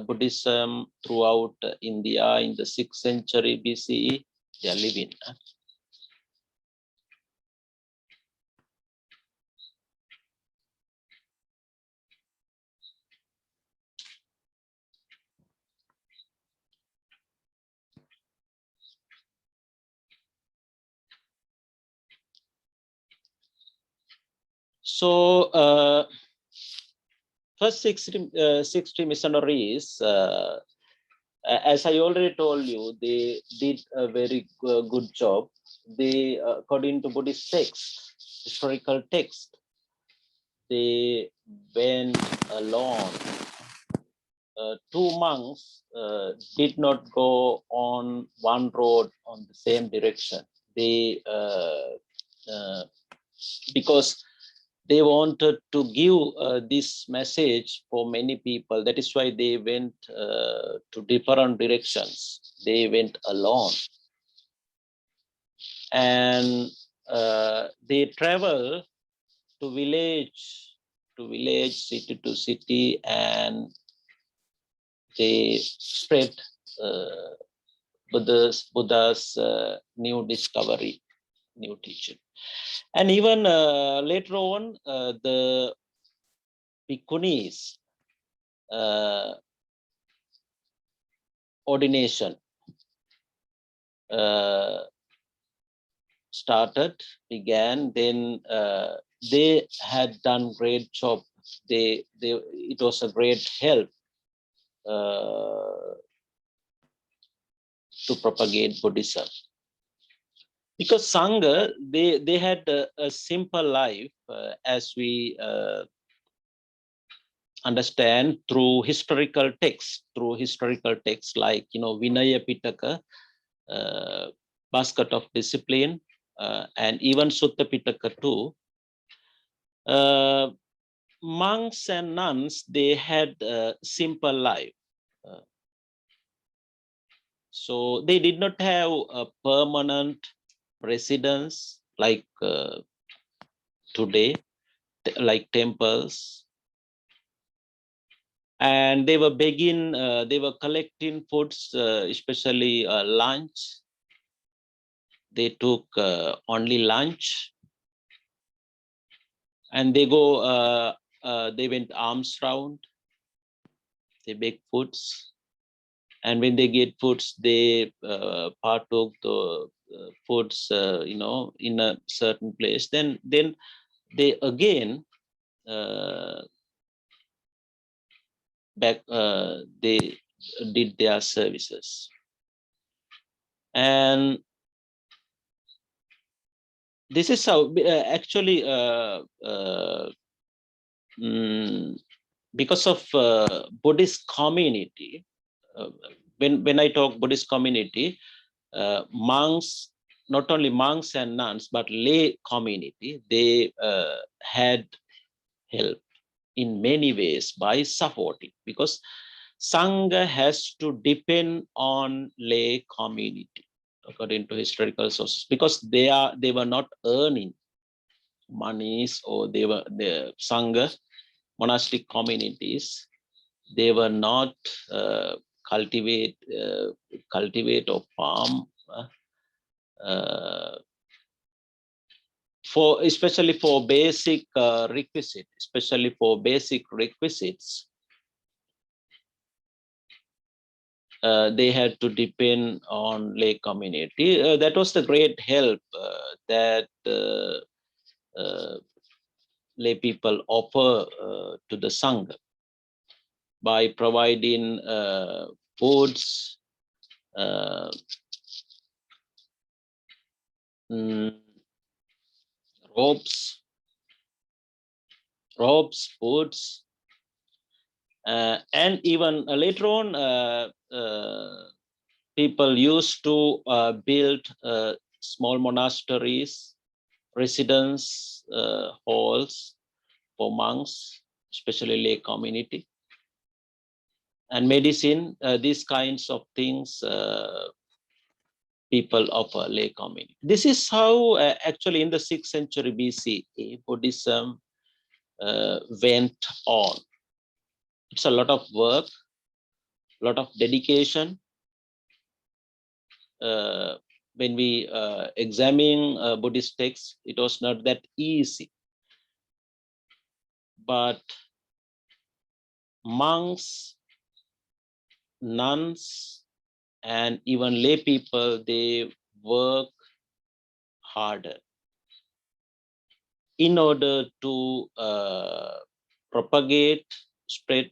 Buddhism throughout India in the 6th century BCE. They are living. So first 60 missionaries, as I already told you, they did a very good job. They, according to Buddhist text, historical text, they went alone. 2 monks did not go on one road on the same direction. They because they wanted to give this message for many people. That is why they went to different directions. They went alone. And they travel to village, city to city, and they spread Buddha's new discovery, new teaching. And even later on, the Bhikkhunis ordination began. Then they had done great job. It was a great help to propagate Buddhism. Because Sangha, they had a simple life, as we understand through historical texts like, Vinaya Pitaka, Basket of Discipline, and even Sutta Pitaka too. Monks and nuns, they had a simple life. So they did not have a permanent residence like today, like temples. And they were begging, they were collecting foods, especially lunch. They took only lunch, and they went arms round. They beg foods, and when they get foods, they partook the foods, in a certain place. Then they again they did their services. And this is how actually because of Buddhist community, when I talk Buddhist community, monks, not only monks and nuns, but lay community, they had help in many ways by supporting, because Sangha has to depend on lay community according to historical sources, because they were not earning monies, or the Sangha monastic communities, they were not cultivate or farm especially for basic requisites, they had to depend on lay community. That was the great help that lay people offer to the Sangha by providing foods, robes, foods, and even later on, people used to build small monasteries, residence halls for monks, especially lay community, and medicine. These kinds of things people of a lay community. This is how actually in the 6th century BCE, Buddhism went on. It's a lot of work, a lot of dedication. When we examine Buddhist texts, it was not that easy. But monks, nuns, and even lay people, they work harder in order to propagate, spread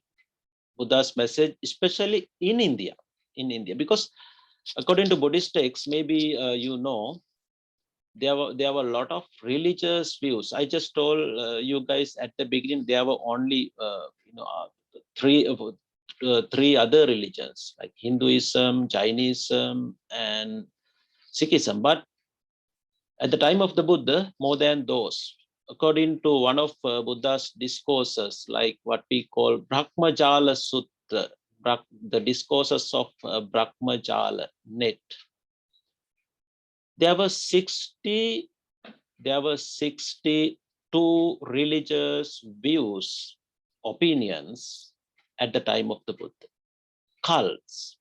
Buddha's message, especially in India, because according to Buddhist texts, maybe there were a lot of religious views. I just told you guys at the beginning, there were only three other religions like Hinduism, Jainism, and Sikhism. But at the time of the Buddha, more than those. According to one of Buddha's discourses, like what we call Brahmajala Sutta, the discourses of Brahmajala net, there were 62 religious views, opinions at the time of the Buddha, cults.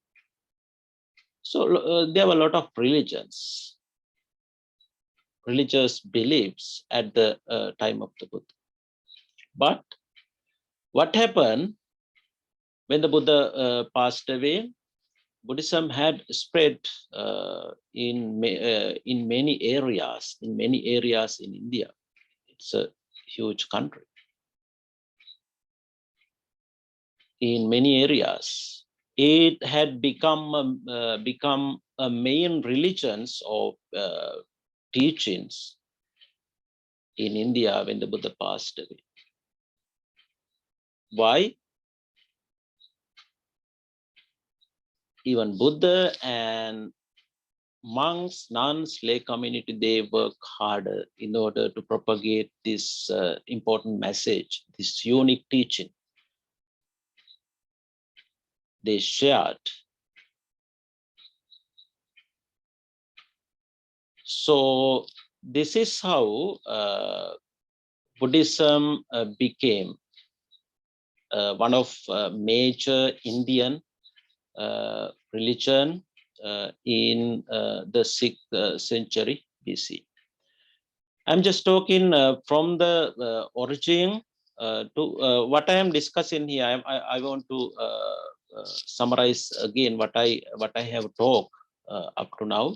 So there were a lot of religious beliefs at the time of the Buddha. But what happened when the Buddha passed away? Buddhism had spread in many areas in India. It's a huge country. In many areas, it had become a main religions of teachings in India when the Buddha passed away. Why? Even Buddha and monks, nuns, lay community, they work harder in order to propagate this important message, this unique teaching. They shared So this is how Buddhism became one of major Indian religion in the 6th century BC. I'm just talking from the origin to what I am discussing here. I want to summarize again what I have talked up to now.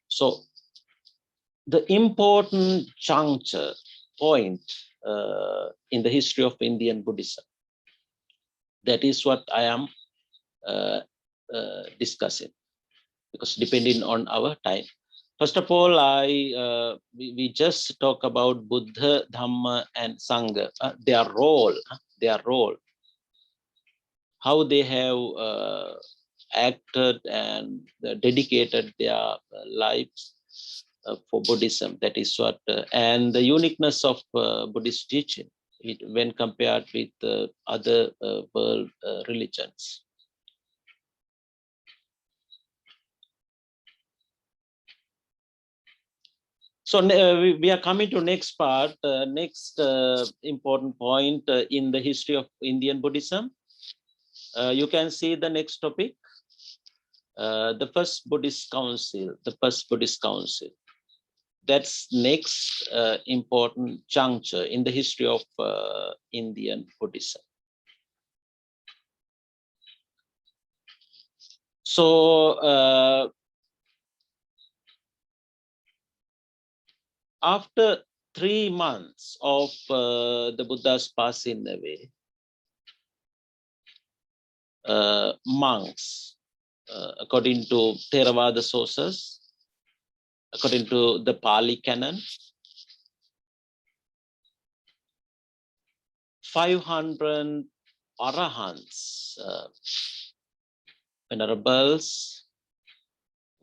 So the important juncture point in the history of Indian Buddhism, that is what I am discussing, because depending on our time. First of all, we just talk about Buddha, Dhamma, and Sangha, their role, how they have acted and dedicated their lives for Buddhism. That is what, and the uniqueness of Buddhist teaching when compared with other world religions. So we are coming to next part, next important point in the history of Indian Buddhism. You can see the next topic, the first Buddhist Council, That's next important juncture in the history of Indian Buddhism. So after 3 months of the Buddha's passing away, monks, according to Theravada sources, according to the Pali canon, 500 arahants, venerables,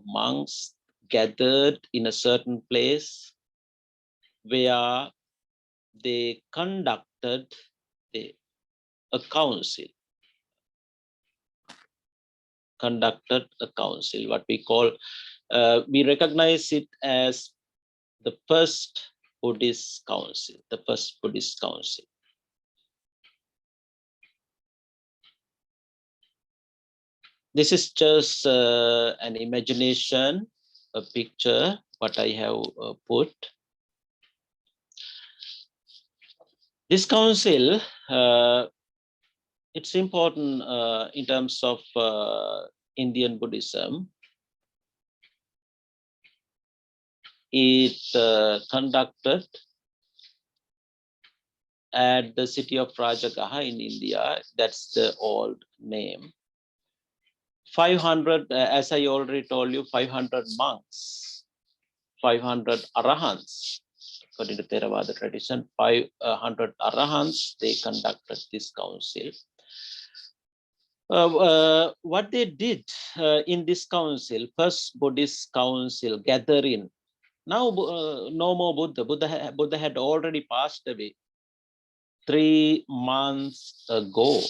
monks gathered in a certain place where they conducted a council. What we call, we recognize it as the first Buddhist council, This is just an imagination, a picture, what I have put. This council, it's important in terms of Indian Buddhism. It conducted at the city of Rajagaha in India. That's the old name. 500, as I already told you, 500 monks, 500 arahants. According to Theravada tradition, 500 arahants, they conducted this council. What they did in this council, first Buddhist council gathering. Now, no more Buddha. Buddha had already passed away 3 months ago.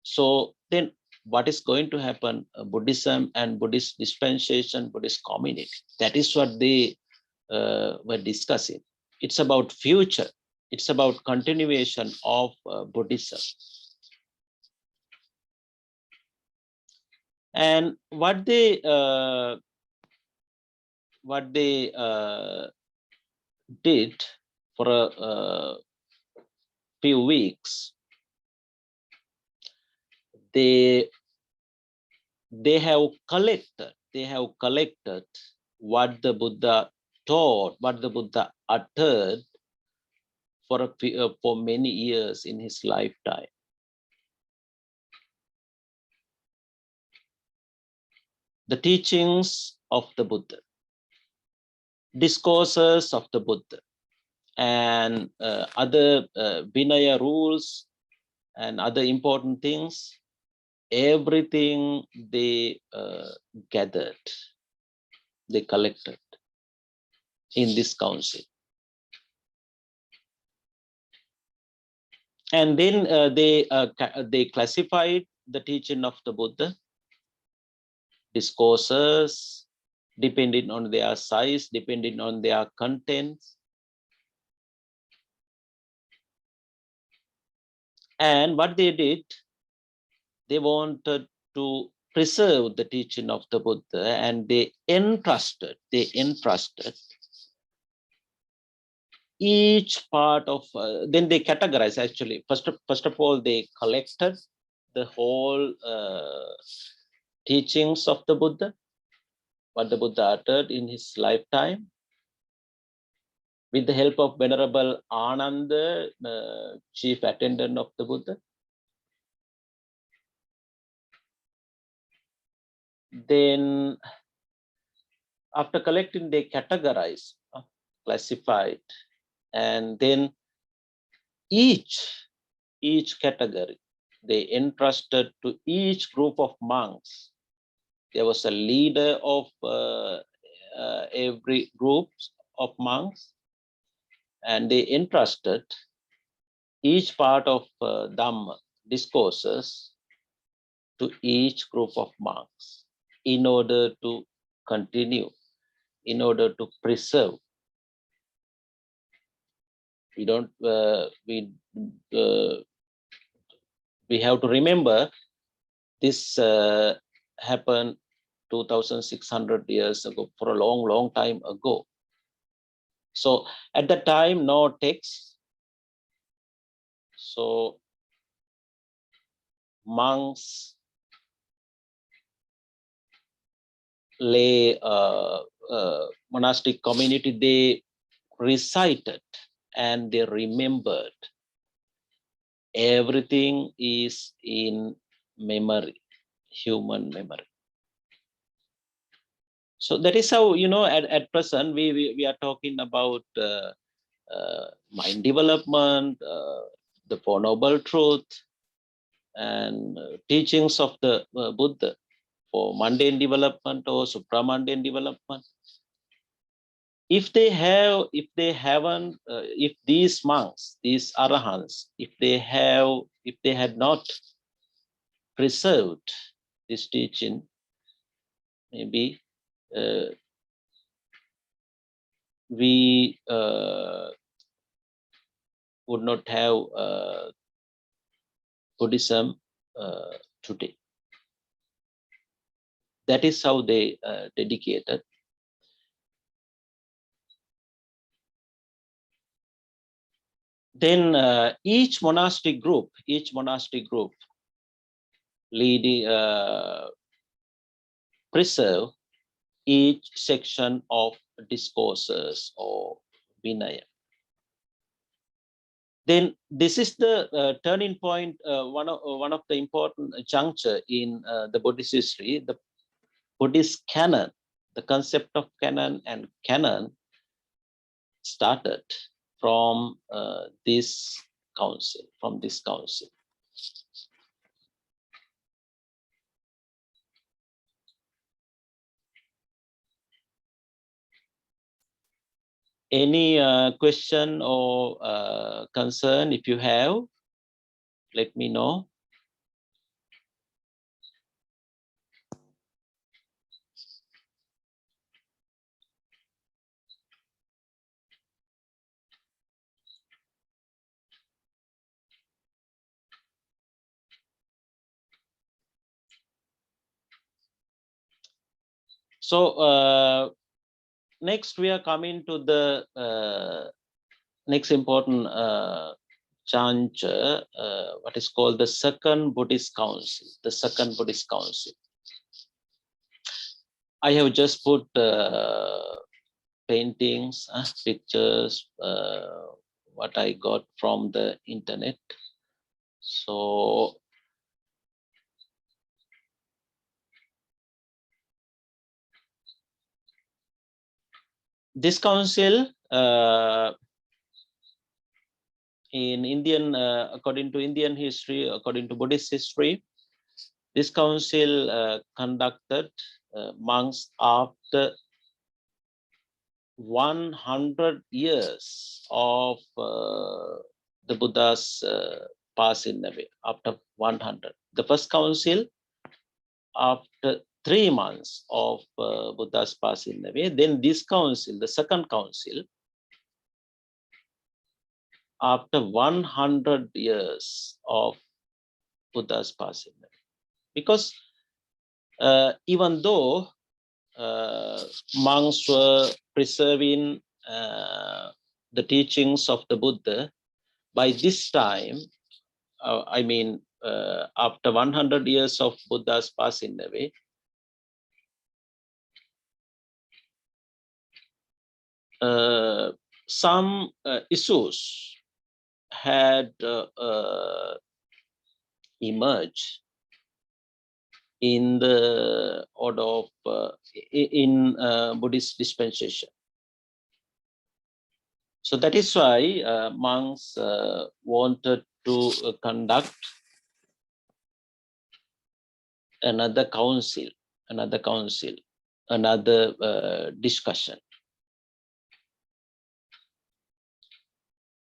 So then what is going to happen? Buddhism and Buddhist dispensation, Buddhist community. That is what they were discussing. It's about future. It's about continuation of Buddhism. And what they did for a few weeks, they have collected what the Buddha taught, what the Buddha uttered for many years in his lifetime. The teachings of the Buddha, discourses of the Buddha, and other Vinaya rules and other important things, everything they gathered, they collected in this council. And then they classified the teaching of the Buddha, discourses, depending on their size, depending on their contents. And what they did, they wanted to preserve the teaching of the Buddha, and they entrusted each part of, then they categorize actually. First of all, they collected the whole teachings of the Buddha, what the Buddha uttered in his lifetime, with the help of Venerable Ananda, chief attendant of the Buddha. Then after collecting, they categorize, classified, and then each category they entrusted to each group of monks. There was a leader of every group of monks, and they entrusted each part of Dhamma discourses to each group of monks in order to continue, in order to preserve. We don't, we have to remember this happened 2,600 years ago, for a long time ago. So at that time, no text. So monks, lay monastic community, they recited and they remembered. Everything is in memory, human memory. So that is how, you know, at present we are talking about mind development, the Four Noble Truth, and teachings of the Buddha for mundane development or supramundane development. If these monks, these arahants, if they had not preserved this teaching, maybe we would not have Buddhism today. That is how they dedicated. Then each monastic group leading preserve each section of discourses or Vinaya. Then this is the turning point, one of the important juncture in the Buddhist history, the Buddhist canon. The concept of canon and canon started from this council, Any question or concern, if you have, let me know. So next we are coming to the next important juncture, what is called the Second Buddhist Council. The Second Buddhist Council. I have just put paintings, pictures, what I got from the internet. So this council in Indian, according to Indian history, according to Buddhist history, this council conducted monks after 100 years of the Buddha's passing away, after 100. The first council after 3 months of Buddha's passing away. Then this council, the second council, after 100 years of Buddha's passing away. Because even though monks were preserving the teachings of the Buddha, by this time, after 100 years of Buddha's passing away, some issues had emerged in the order of Buddhist dispensation. So that is why monks wanted to conduct another council, another discussion.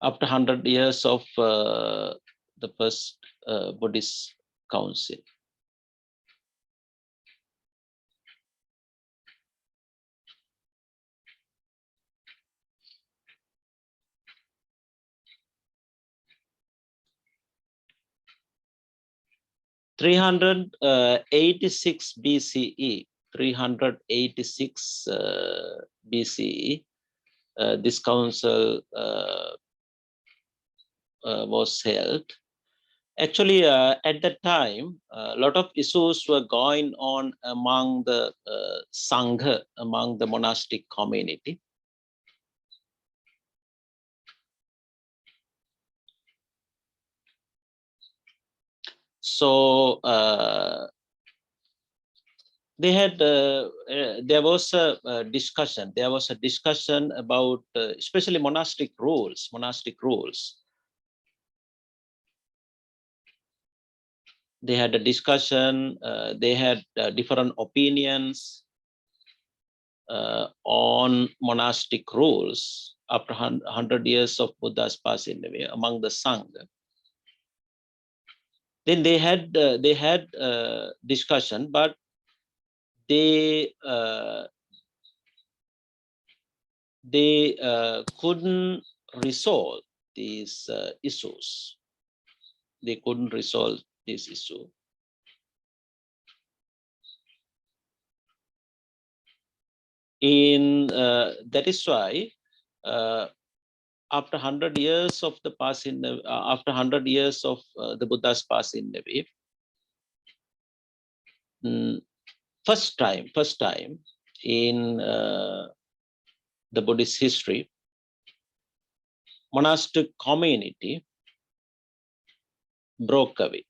After 100 years of the first Buddhist council. (386 BCE). 386 BCE. This council was held. Actually, at that time, a lot of issues were going on among the Sangha, among the monastic community. So they had there was a discussion. There was a discussion about especially monastic rules. They had a discussion. They had different opinions on monastic rules after 100 years of Buddha's passing away among the Sangha. Then they had discussion, but they couldn't resolve these issues. They couldn't resolve this issue. That is why after 100 years of the passing, after 100 years of the Buddha's passing away, first time in the Buddhist history, monastic community broke away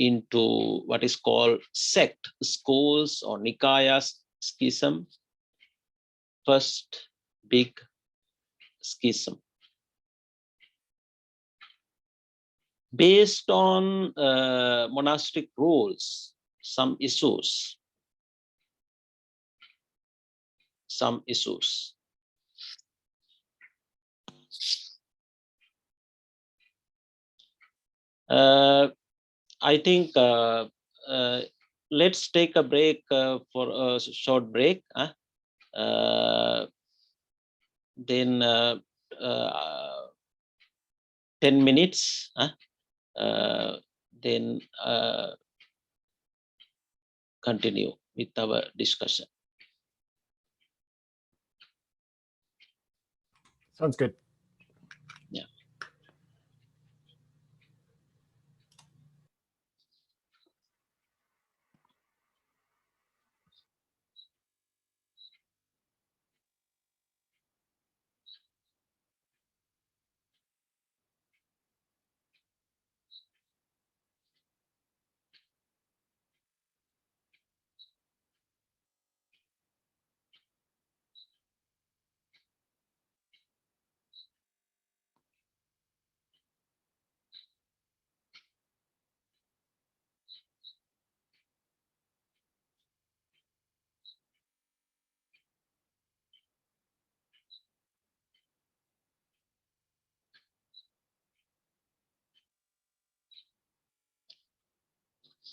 into what is called sect, schools or Nikaya schism. First big schism. Based on monastic rules, some issues. I think let's take a break for a short break. Then 10 minutes. Then continue with our discussion. Sounds good. Yeah.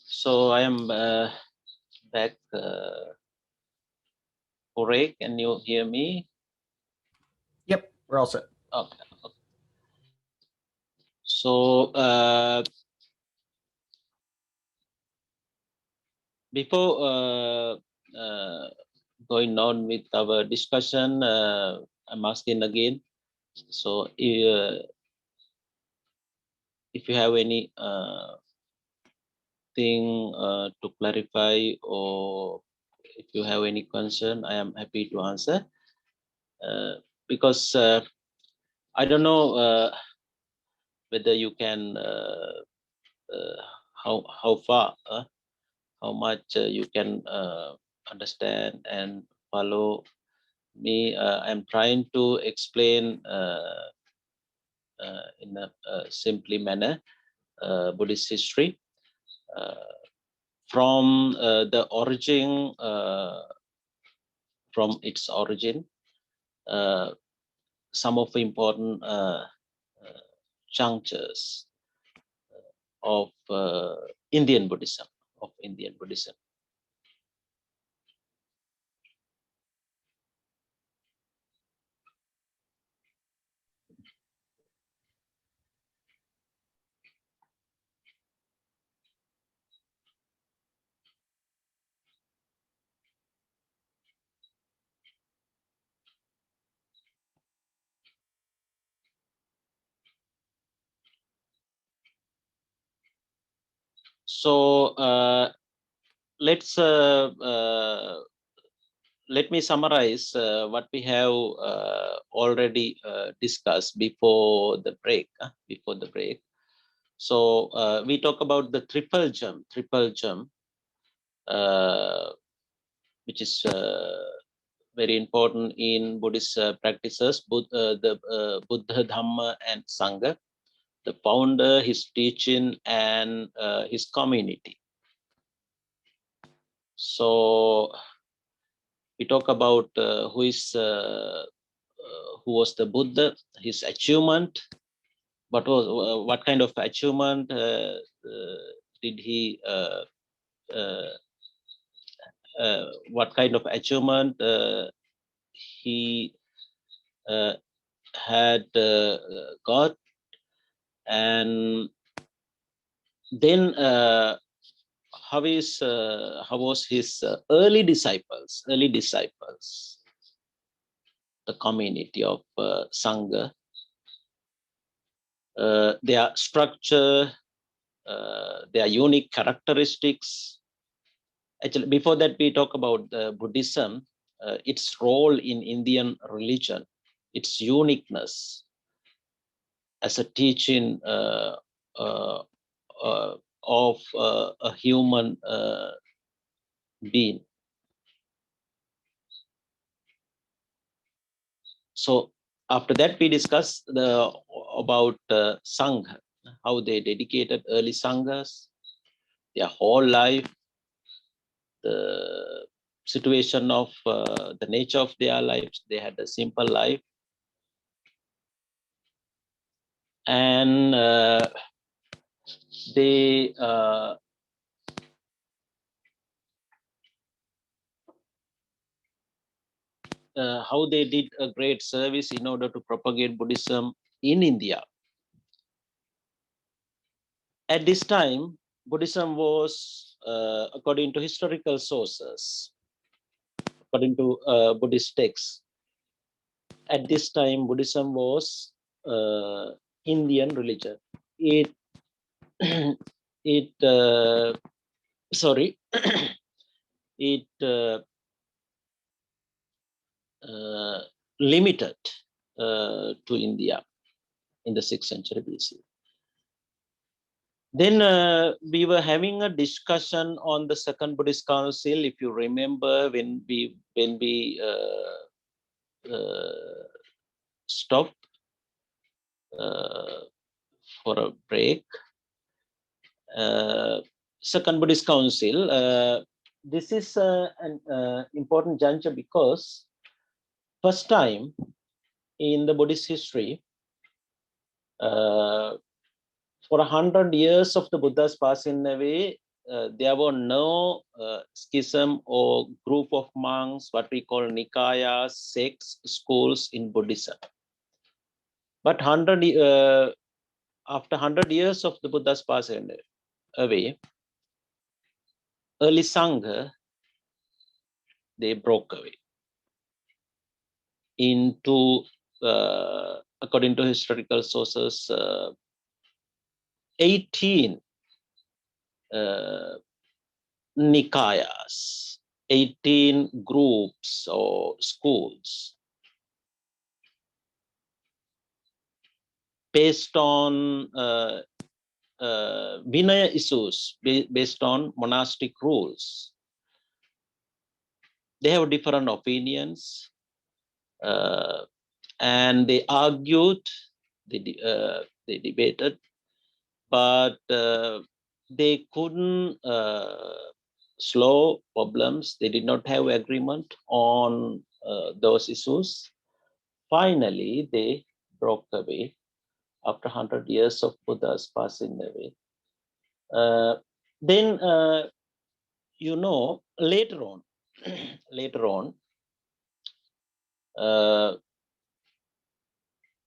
So I am back. Correct, can you hear me? Yep, we're all set. Okay. So before going on with our discussion, I'm asking again. So if you have any thing to clarify, or if you have any concern, I am happy to answer. Because I don't know whether you can how far, how much you can understand and follow me. I'm trying to explain in a simply manner Buddhist history from the origin, from its origin. Some of the important junctures of Indian Buddhism. So let's let me summarize what we have already discussed before the break. So we talk about the triple jump, which is very important in Buddhist practices. The Buddha, Dhamma, and Sangha, the founder, his teaching, and his community. So we talk about who was the Buddha, his achievement, what kind of achievement did he what kind of achievement he had got, and then how was his early disciples, the community of Sangha, their structure, their unique characteristics. Actually, before that, we talk about Buddhism, its role in Indian religion, its uniqueness as a teaching of a human being. So after that, we discuss about Sangha, how they dedicated early Sanghas, their whole life, the situation of the nature of their lives. They had a simple life. And they how they did a great service in order to propagate Buddhism in India. At this time, Buddhism was, according to historical sources, according to Buddhist texts, at this time, Buddhism was Indian religion. It sorry, it limited to India in the 6th century BC. Then we were having a discussion on the Second Buddhist Council. If you remember, when we stopped for a break, Second Buddhist Council. This is an important juncture because first time in the Buddhist history, for 100 years of the Buddha's passing away, there were no schism or group of monks, what we call Nikayas, sects, schools in Buddhism. But after 100 years of the Buddha's passing away, early Sangha, they broke away into, according to historical sources, 18 Nikayas, 18 groups or schools based on Vinaya issues, based on monastic rules. They have different opinions, and they argued, they debated, but they couldn't solve problems. They did not have agreement on those issues. Finally, they broke away after 100 years of Buddha's passing away. Then, later on,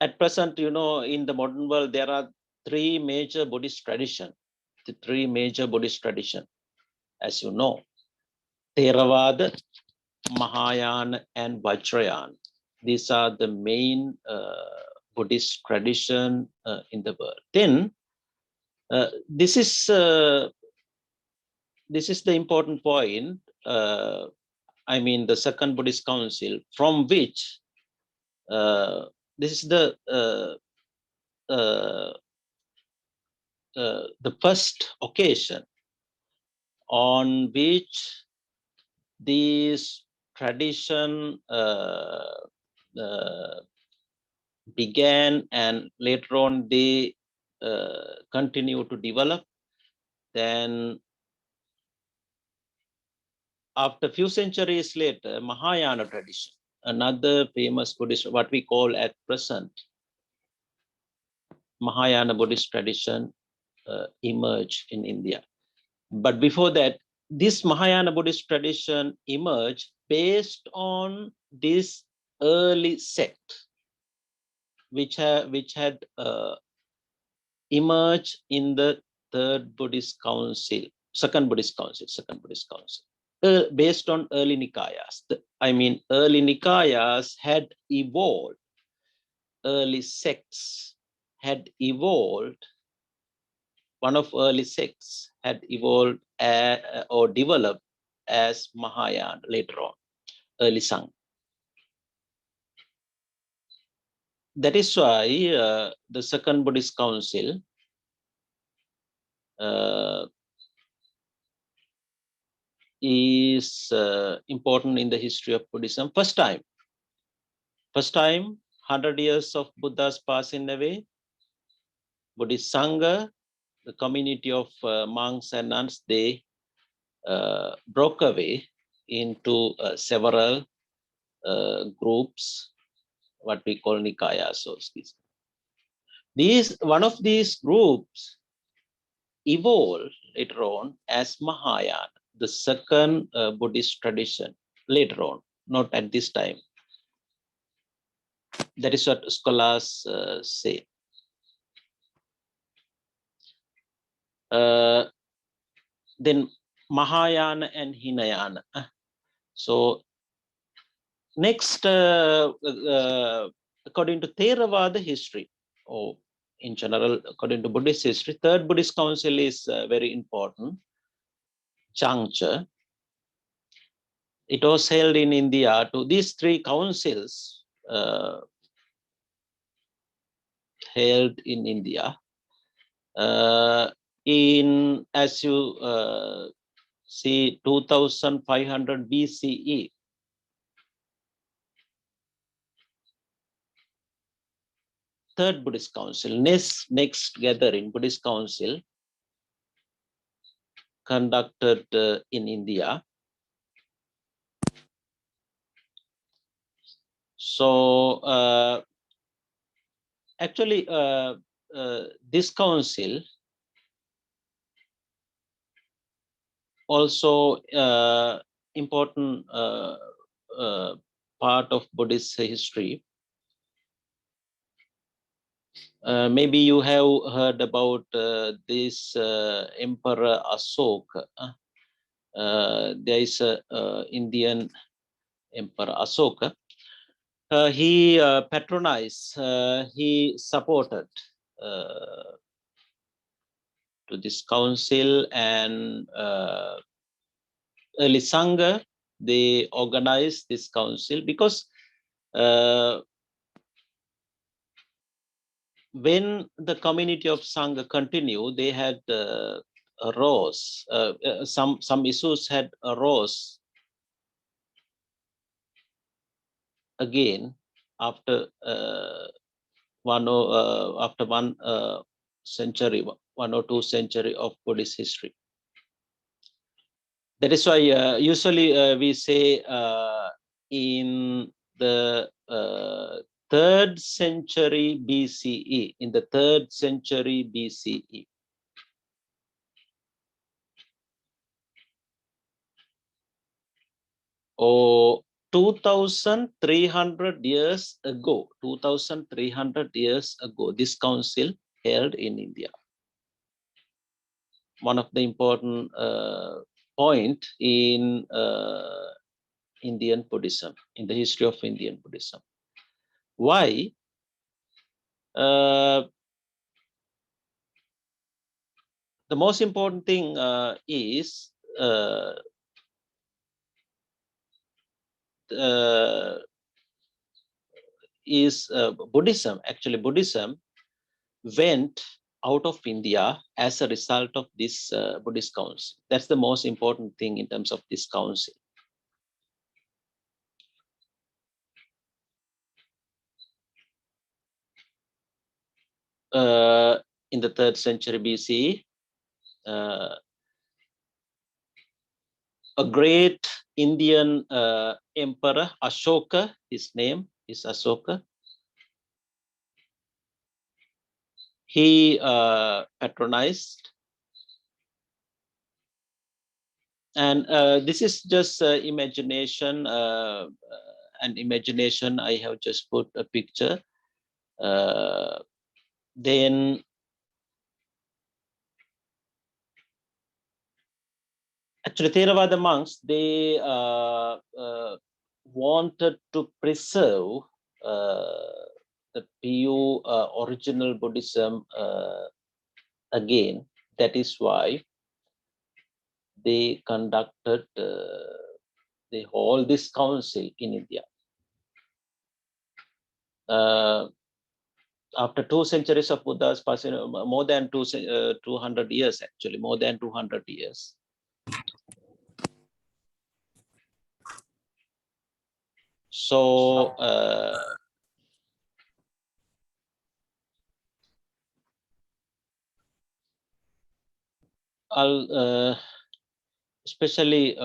at present, in the modern world, there are three major Buddhist traditions, as you know: Theravada, Mahayana, and Vacharyana. These are the main Buddhist tradition in the world. Then, this is the important point. I mean, the Second Buddhist Council, from which this is the first occasion on which this tradition began, and later on they continue to develop. Then after a few centuries later, Mahayana tradition, another famous Buddhist, what we call at present Mahayana Buddhist tradition, emerged in India. But before that, this Mahayana Buddhist tradition emerged based on this early sect, which had emerged in the Second Buddhist Council, based on early Nikayas. Early Nikayas had evolved, early sects had evolved. One of early sects had evolved or developed as Mahayana later on, early Sangha. That is why the Second Buddhist Council is important in the history of Buddhism. First time, 100 years of Buddha's passing away, Buddhist Sangha, the community of monks and nuns, they broke away into several groups, what we call Nikayas or schisms. One of these groups evolved later on as Mahayana, the second Buddhist tradition, later on, not at this time. That is what scholars say. Then Mahayana and Hinayana. So next, according to Theravada history, or in general, according to Buddhist history, Third Buddhist Council is very important juncture. It was held in India. To these three councils held in India. In, as you see, 2500 BCE. Third Buddhist Council, next gathering Buddhist Council conducted in India. So actually, this council also important part of Buddhist history. Maybe you have heard about this Emperor Ashoka. There is a Indian Emperor Ashoka. He patronized, he supported to this council, and early Sangha, they organized this council because when the community of Sangha continued, they had arose, some issues had arose again after one century, 1 or 2 century of Buddhist history. That is why usually we say in the 3rd century BCE, in the 3rd century BCE. Or 2,300 years ago, 2,300 years ago, this council held in India. One of the important point in Indian Buddhism, in the history of Indian Buddhism. Why? The most important thing is Buddhism. Actually, Buddhism went out of India as a result of this Buddhist council. That's the most important thing in terms of this council. In the 3rd century BCE, a great Indian emperor, Ashoka, his name is Ashoka. He patronized, and this is just imagination, and imagination. I have just put a picture. Then actually Theravada monks, they wanted to preserve the pure original Buddhism again. That is why they conducted the whole this council in India. After 2 centuries of Buddha's passing, more than 200 years, actually, more than 200 years. So, I'll especially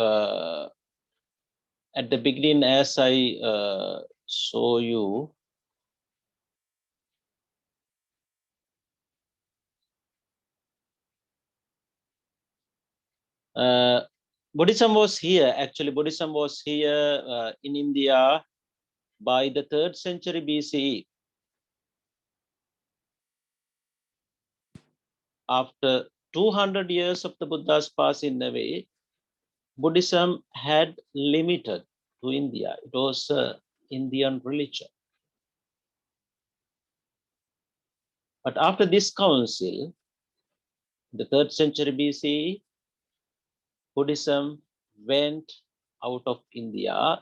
at the beginning, as I show you, Buddhism was here. Actually, Buddhism was here in India by the 3rd century BCE. After 200 years of the Buddha's passing away, Buddhism had limited to India. It was Indian religion. But after this council, the 3rd century BCE, Buddhism went out of India.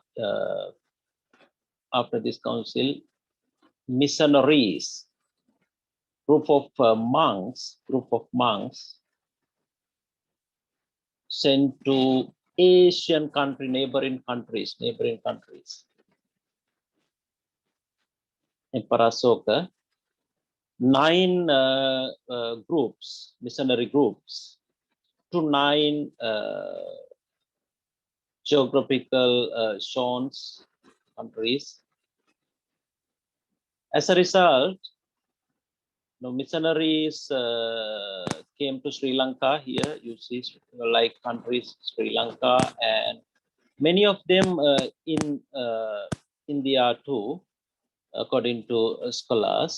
After this council, missionaries, group of monks, sent to Asian country, neighboring countries. Emperor Ashoka, 9 groups, missionary groups, to 9 geographical zones, countries. As a result, missionaries came to Sri Lanka. Here you see like countries Sri Lanka, and many of them in India too, according to scholars.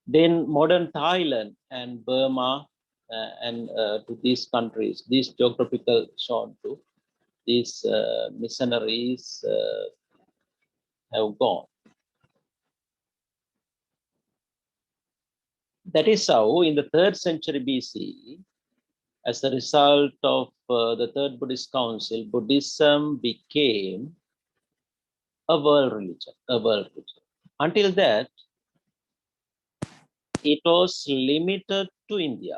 Then modern Thailand and Burma and to these countries, these geographical zone too, these missionaries have gone. That is how in the 3rd century BCE, as a result of the Third Buddhist Council, Buddhism became a world religion, Until that, it was limited to India.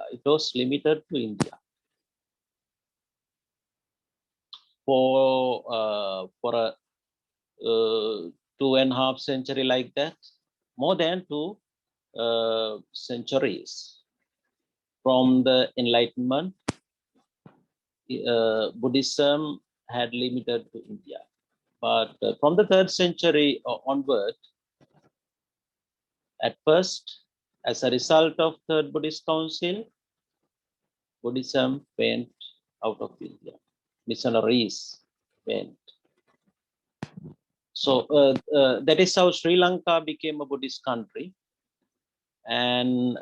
For a 2.5 century like that, more than 2 centuries. From the Enlightenment, Buddhism had limited to India. But from the 3rd century onward, at first, as a result of Third Buddhist Council, Buddhism went out of India. Missionaries went. So that is how Sri Lanka became a Buddhist country. And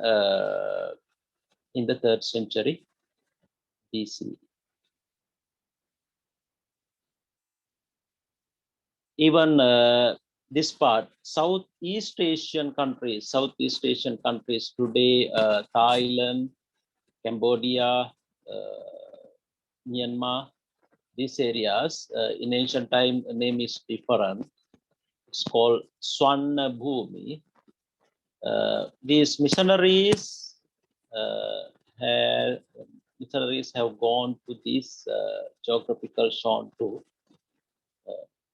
in the 3rd century BC. Even this part, Southeast Asian countries today, Thailand, Cambodia, Myanmar, these areas, in ancient time, the name is different. It's called Swarna Bhumi. These missionaries have gone to this geographical zone too,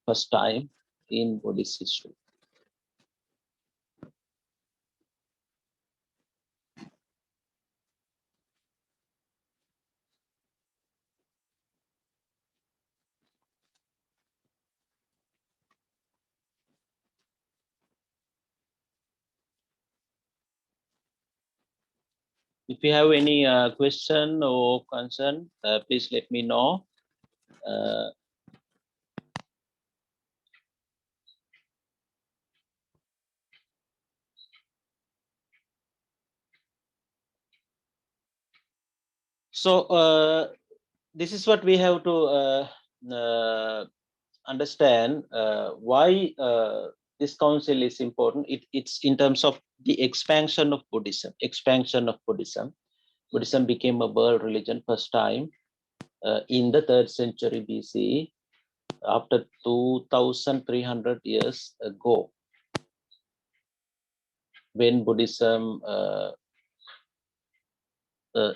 first time in Buddhist history. If you have any question or concern, please let me know. So this is what we have to understand why this council is important. It's in terms of the expansion of Buddhism. Buddhism became a world religion first time in the 3rd century BC, after 2,300 years ago, when Buddhism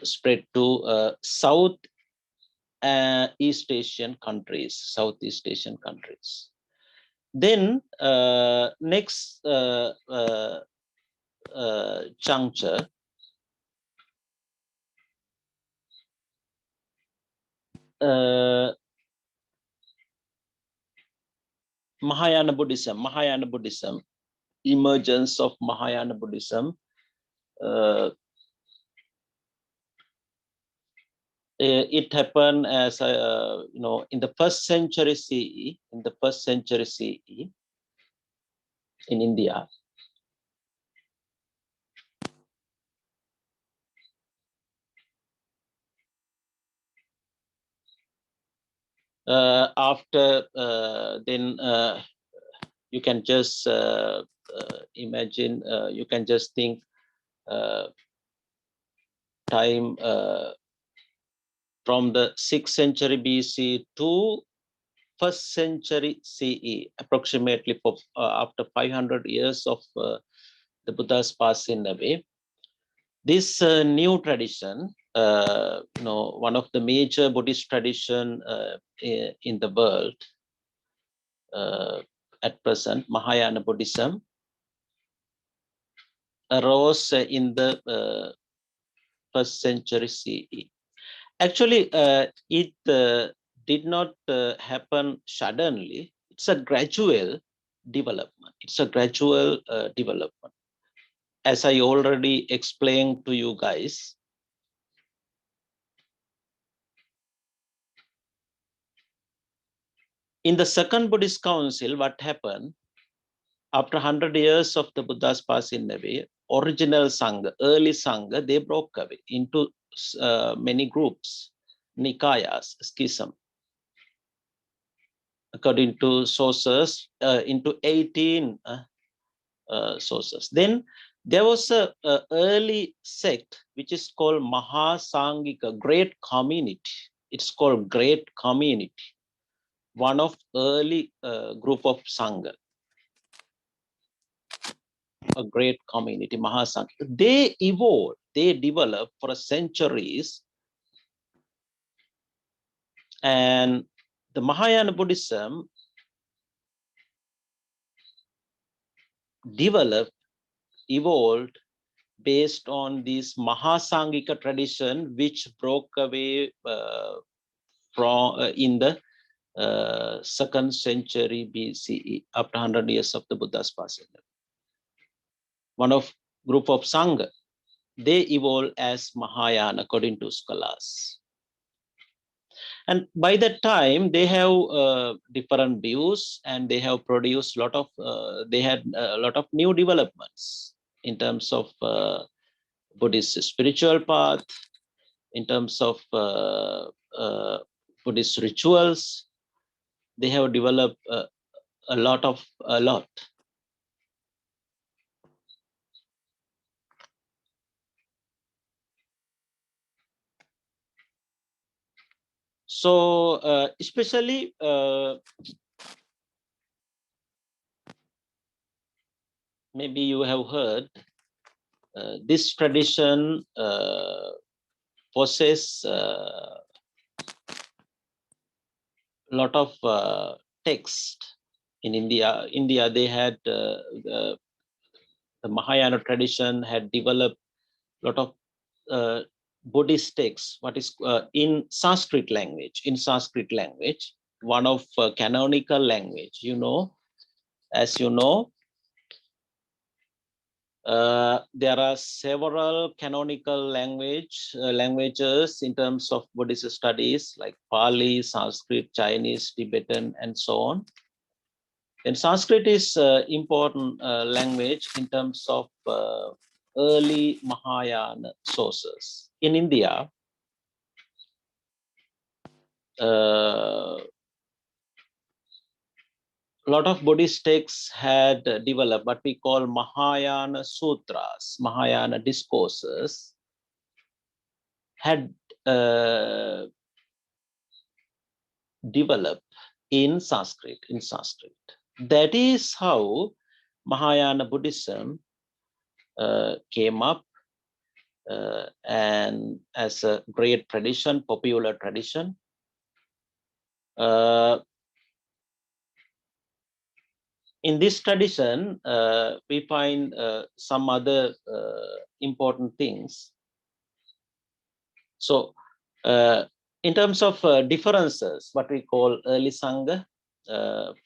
spread to Southeast Asian countries. Then next juncture, Mahayana Buddhism, emergence of Mahayana Buddhism. It happened as in the 1st century CE. In India. After then you can just imagine, you can just think time from the 6th century BC to 1st century CE, approximately for, after 500 years of the Buddha's passing away. This new tradition, one of the major Buddhist tradition in the world at present, Mahayana Buddhism, arose in the 1st century CE. Actually, it did not happen suddenly. It's a gradual development. As I already explained to you guys, In the second Buddhist council, what happened? After 100 years of the Buddha's passing away, original Sangha, early Sangha, they broke away into many groups, Nikayas, schism. According to sources, into 18 sources. Then there was a early sect which is called Mahasangika, great community. It's called great community. One of early group of Sangha. A great community, Mahasangika. They evolved, they developed for centuries. And the Mahayana Buddhism developed, evolved based on this Mahasangika tradition, which broke away from in the 2nd century BCE, after 100 years of the Buddha's passing. One of group of Sangha, they evolved as Mahayana according to scholars. And by that time, they have different views, and they have produced a lot of, they had a lot of new developments in terms of Buddhist spiritual path, in terms of Buddhist rituals. They have developed a lot. So especially maybe you have heard this tradition possess a lot of text in India. India, they had the Mahayana tradition had developed a lot of Buddhist texts, what is in Sanskrit language. In Sanskrit language, one of canonical language, as you know, there are several canonical languages in terms of Buddhist studies, like Pali, Sanskrit, Chinese, Tibetan, and so on. And Sanskrit is important language in terms of early Mahayana sources. In India, a lot of Buddhist texts had developed what we call Mahayana sutras, Mahayana discourses, had developed in Sanskrit. That is how Mahayana Buddhism came up and as a great tradition, popular tradition. In this tradition, we find some other important things. So, in terms of differences, what we call early Sangha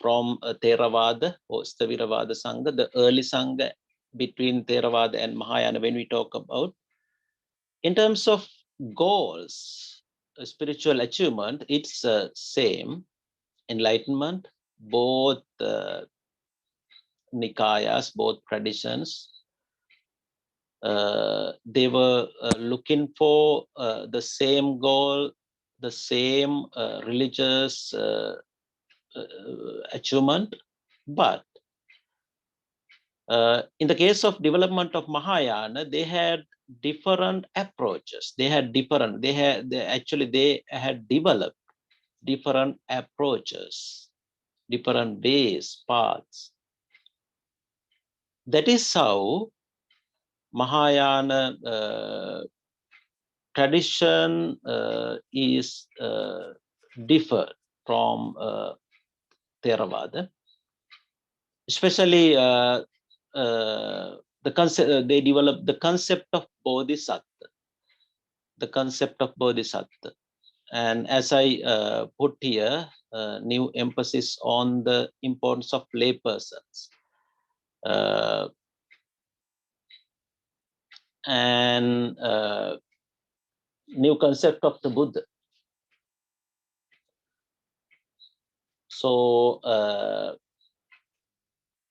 from Theravada or Staviravada Sangha, the early Sangha between Theravada and Mahayana, when we talk about, in terms of goals, spiritual achievement, it's same, enlightenment, both Nikayas, both traditions. They were looking for the same goal, the same religious achievement, but in the case of development of Mahayana, they had different approaches. They had developed different approaches, different ways, paths. That is how Mahayana tradition is different from Theravada, especially the concept. They developed the concept of Bodhisattva, and as I put here, new emphasis on the importance of lay persons. And new concept of the Buddha. So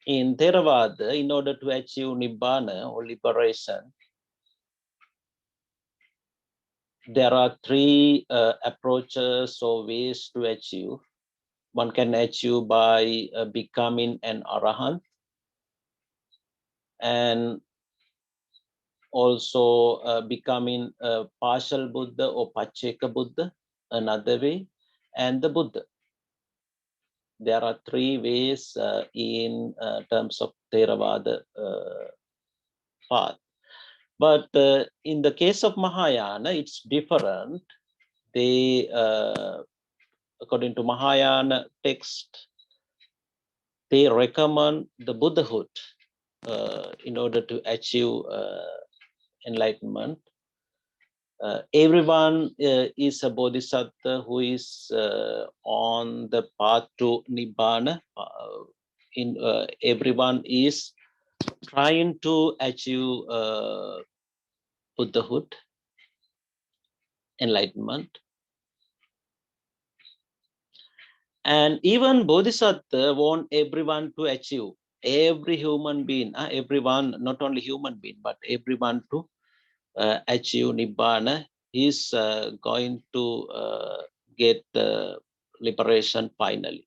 in Theravada, in order to achieve Nibbana or liberation, there are three approaches or ways to achieve. One can achieve by becoming an Arahant, and also becoming a partial Buddha or Pacheka Buddha, another way, and the Buddha. There are three ways in terms of Theravada path. But in the case of Mahayana, it's different. They, according to Mahayana text, they recommend the Buddhahood in order to achieve enlightenment. Everyone is a bodhisattva who is on the path to Nibbana. Everyone is trying to achieve Buddhahood, enlightenment. And even Bodhisattva want everyone to achieve, every human being, everyone, not only human being, but everyone to achieve Nibbana is going to get liberation finally.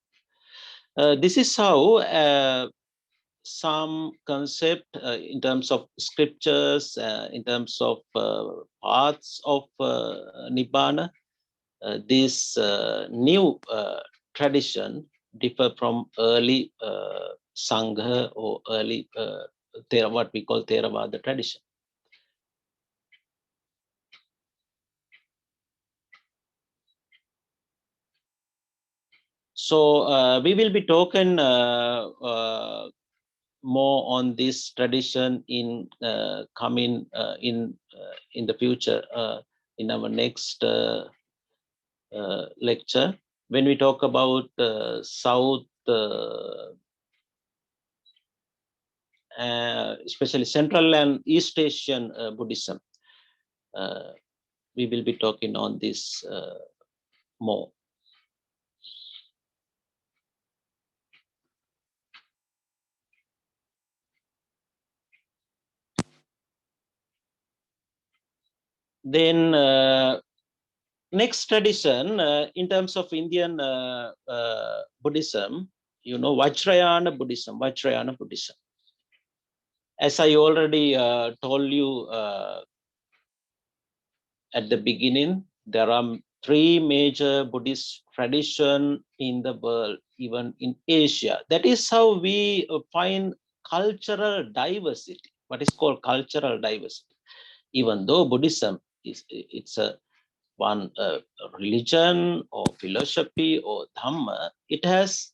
This is how some concept in terms of scriptures, in terms of paths of Nibbana, this new tradition differ from early Sangha or early what we call Theravada tradition. So we will be talking more on this tradition in coming in the future in our next lecture, when we talk about South, especially Central and East Asian Buddhism. We will be talking on this more. Then next tradition in terms of Indian Buddhism, you know, Vacharyana Buddhism. Vacharyana Buddhism. As I already told you at the beginning, there are three major Buddhist traditions in the world, even in Asia. That is how we find cultural diversity, what is called cultural diversity. Even though Buddhism it's a one religion or philosophy or dhamma, it has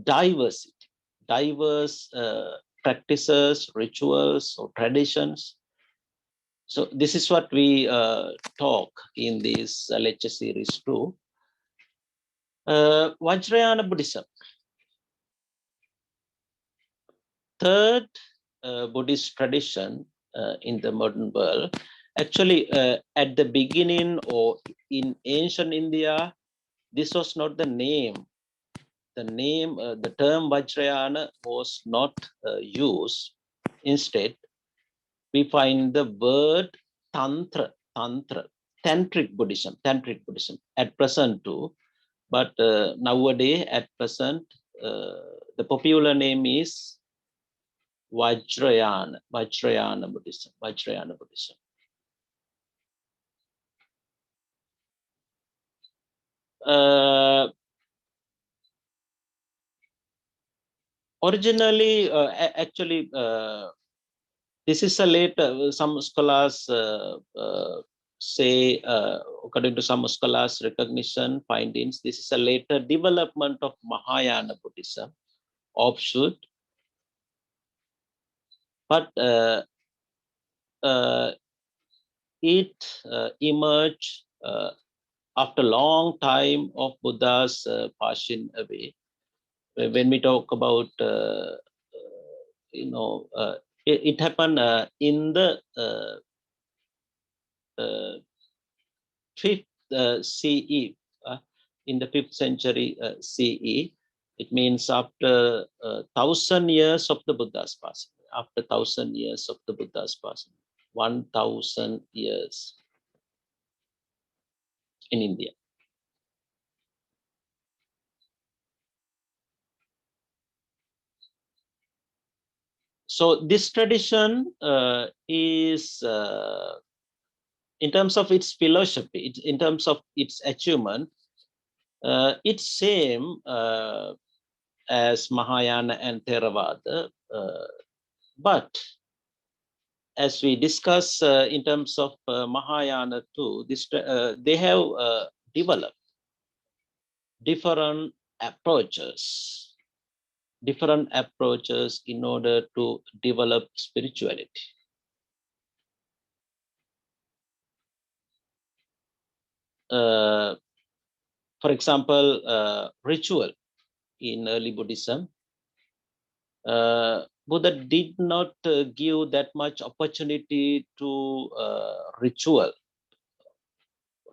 diversity, diverse practices, rituals, or traditions. So this is what we talk in this lecture series too. Vacharyana Buddhism. Third Buddhist tradition in the modern world. Actually, at the beginning or in ancient India, this was not the name. The name, the term Vajrayana was not used. Instead, we find the word Tantra, Tantric Buddhism at present too. But nowadays, at present, the popular name is Vacharyana Buddhism. Vacharyana Buddhism. Originally, actually, this is a later, some scholars say, according to some scholars' recognition findings, this is a later development of Mahayana Buddhism, offshoot. But it emerged after a long time of Buddha's passing away. When we talk about, it happened in the 5th CE, in the 5th century CE. It means after 1,000 years of the Buddha's passing. After 1,000 years of the Buddha's passing. 1,000 years in India. So this tradition is, in terms of its philosophy, in terms of its achievement, it's same as Mahayana and Theravada, but as we discuss in terms of Mahayana too, they have developed different approaches in order to develop spirituality. For example, ritual in early Buddhism, Buddha did not give that much opportunity to ritual,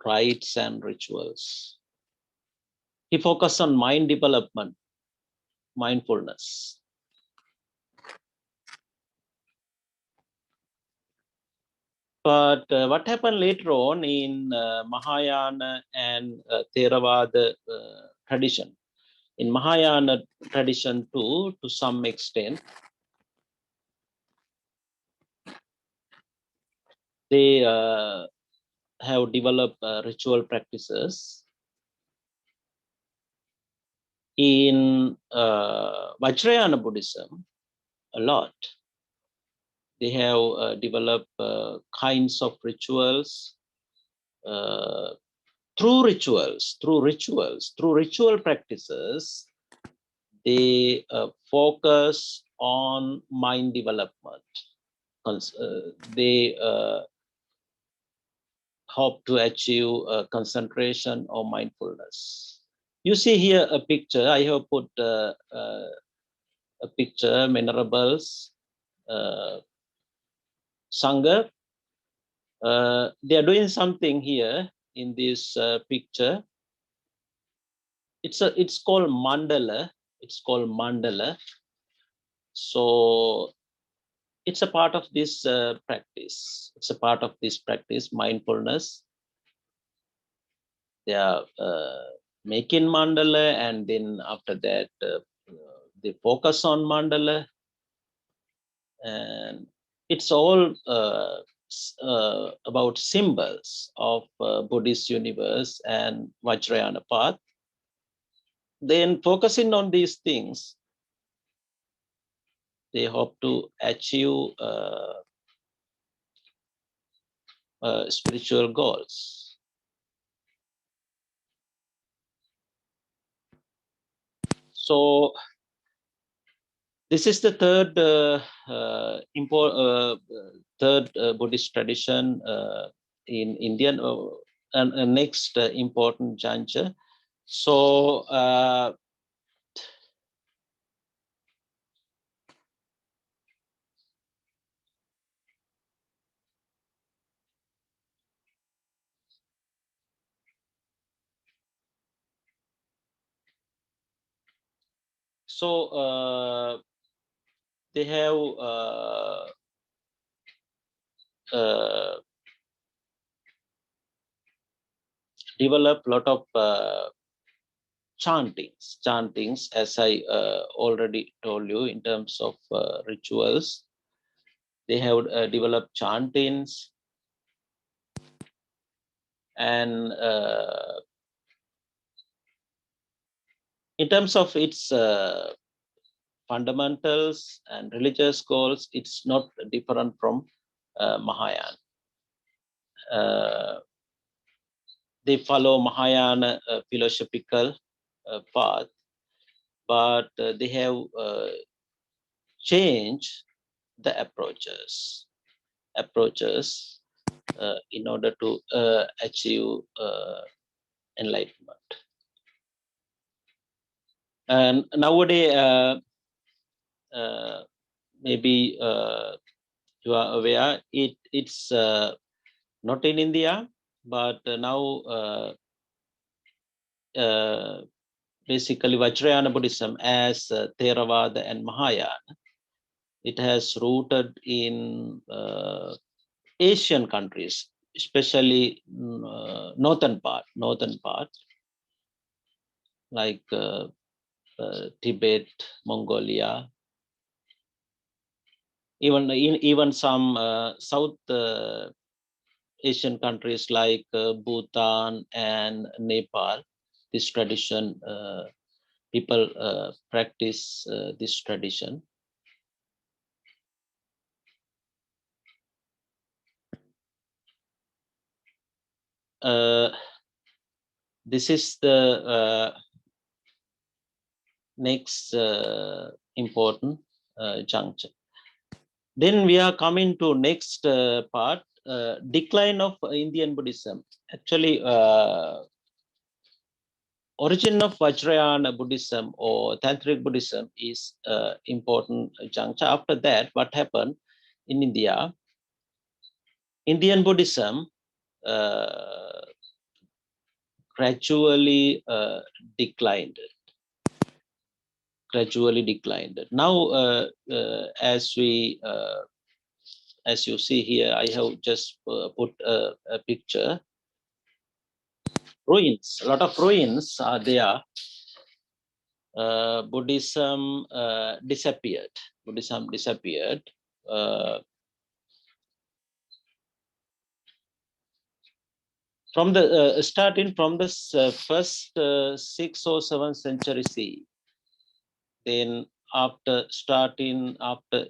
rites and rituals. He focused on mind development, mindfulness. But what happened later on in Mahayana and Theravada tradition? In Mahayana tradition too, to some extent, they have developed ritual practices. In Vacharyana Buddhism, a lot. They have developed kinds of rituals, through ritual practices. They focus on mind development. They hope to achieve concentration or mindfulness. You see here a picture. I have put a picture, venerables, Sangha. They are doing something here in this picture. It's called mandala. It's called mandala. So it's a part of this practice. It's a part of this practice, mindfulness. They are making mandala, and then after that, they focus on mandala. And it's all about symbols of Buddhist universe and Vajrayana path. Then focusing on these things, they hope to achieve spiritual goals. So this is the third Buddhist tradition in Indian, and next important juncture. So they have developed a lot of chantings, as I already told you, in terms of rituals. They have developed chantings, and in terms of its fundamentals and religious goals, it's not different from Mahayana. They follow Mahayana philosophical path, but they have changed the approaches in order to achieve enlightenment. And nowadays, maybe you are aware, it's not in India, but now basically Vacharyana Buddhism as Theravada and Mahayana. It has rooted in Asian countries, especially northern part, like Tibet, Mongolia, even some South Asian countries like Bhutan and Nepal. This tradition, people practice this tradition. This is the next important juncture. Then we are coming to next part, decline of Indian Buddhism. Actually, origin of Vajrayana Buddhism or Tantric Buddhism is important juncture. After that, what happened in India? Indian Buddhism gradually declined. Now, as you see here, I have just put a picture. Ruins, a lot of ruins are there. Buddhism disappeared. From the starting from the first 6th or 7th century CE. Then after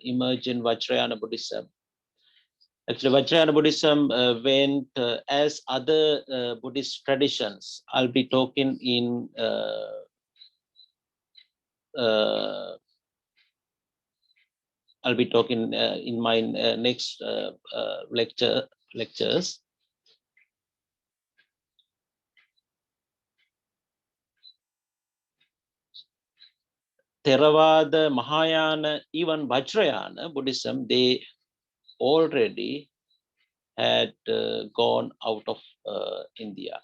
emerging Vajrayana Buddhism. Actually, Vajrayana Buddhism went as other Buddhist traditions. I'll be talking in my next lectures. Theravada, Mahayana, even Vajrayana Buddhism, they already had gone out of India.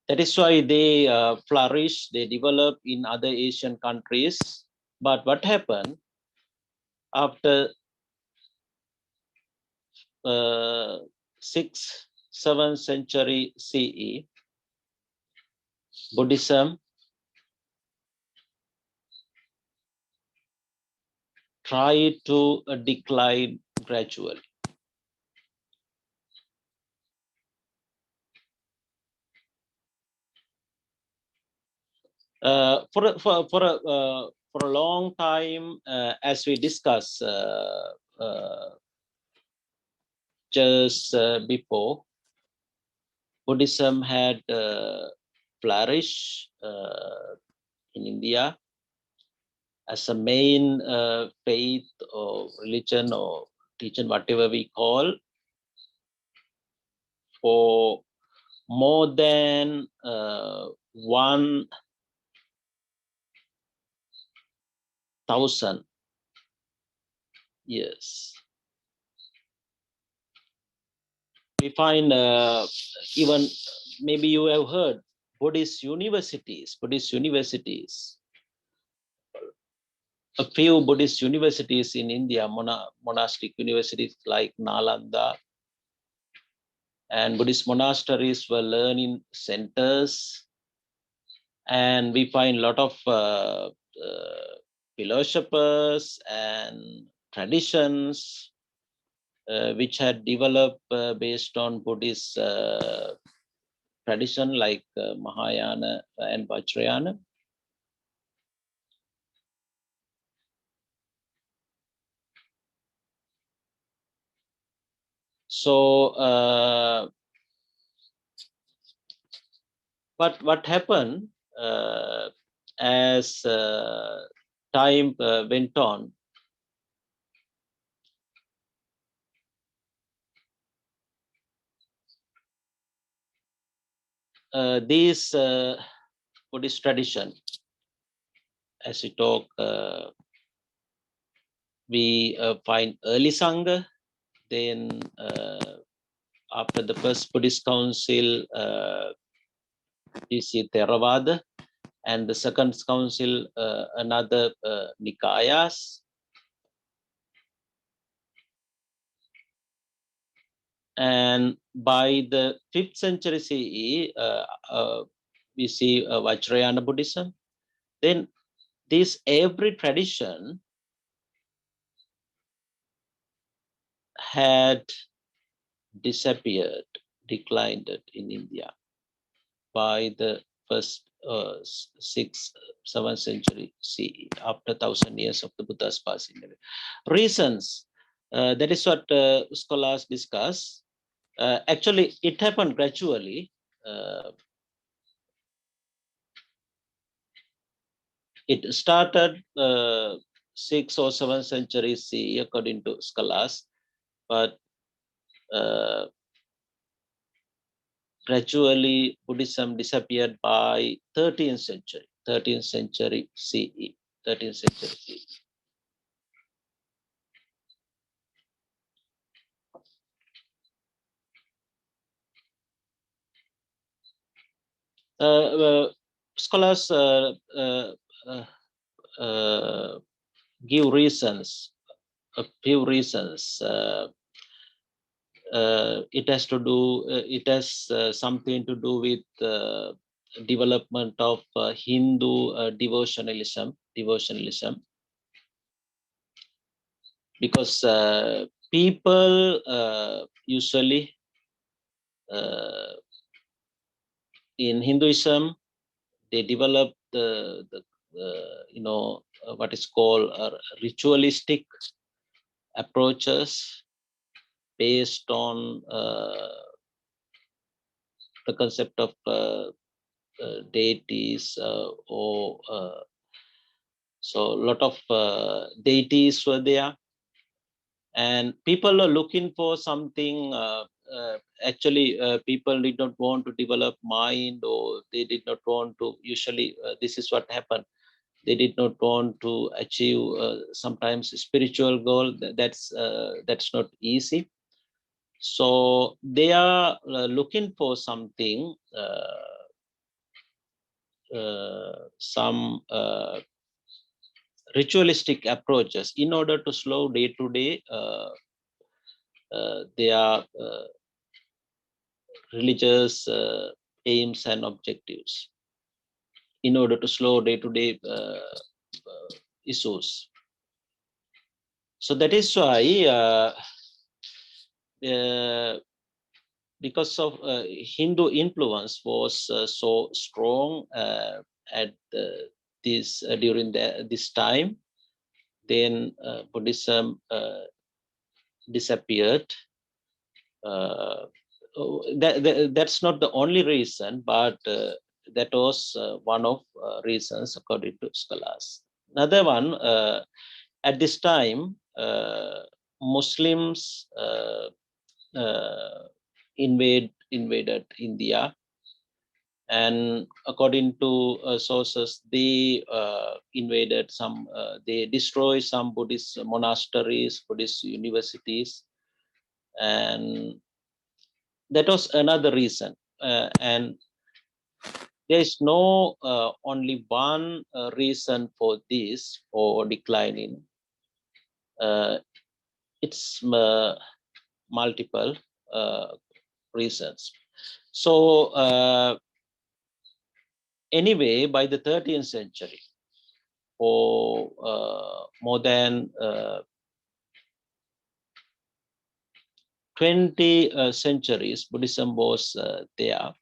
That is why they flourish, they develop in other Asian countries. But what happened after 6th, 7th century CE, Buddhism tried to decline gradually. For a long time, as we discussed just before, Buddhism had flourished in India as a main faith or religion or teaching, whatever we call, for more than 1,000 years. We find even, maybe you have heard, Buddhist universities. A few Buddhist universities in India, monastic universities like Nalanda, and Buddhist monasteries were learning centers. And we find a lot of philosophers and traditions which had developed based on Buddhist tradition like Mahayana and Vajrayana. So what happened as time went on, these Buddhist tradition, as we talk, we find early Sangha. Then after the first Buddhist Council BC Theravada, and the second council another Nikayas. And by the 5th century CE, we see Vacharyana Buddhism. Then this every tradition had disappeared, declined in India by the first 6th, 7th century CE, after 1,000 years of the Buddha's passing away. Reasons, that is what scholars discuss. Actually, it happened gradually. It started 6th or 7th century CE, according to scholars, but gradually Buddhism disappeared by 13th century CE, 13th century CE. Scholars give reasons, a few reasons. It has to do. It has something to do with development of Hindu devotionalism, because people usually in Hinduism, they develop the what is called ritualistic approaches based on the concept of deities, or so a lot of deities were there, and people are looking for something. Actually, people did not want to develop mind, or they did not want to. Usually, this is what happened. They did not want to achieve sometimes spiritual goal. That's not easy. So they are looking for something, some ritualistic approaches in order to slow day to day their religious aims and objectives, in order to slow day to day issues. So that is why because of Hindu influence was so strong at this during this time, then Buddhism disappeared. That's not the only reason, but that was one of reasons according to scholars. Another one, at this time, Muslims invaded India, and according to sources, they invaded some, they destroyed some Buddhist monasteries, Buddhist universities, and that was another reason. And there is no only one reason for this, for declining. It's multiple reasons. So anyway, by the 13th century, for more than 20 centuries, Buddhism was there.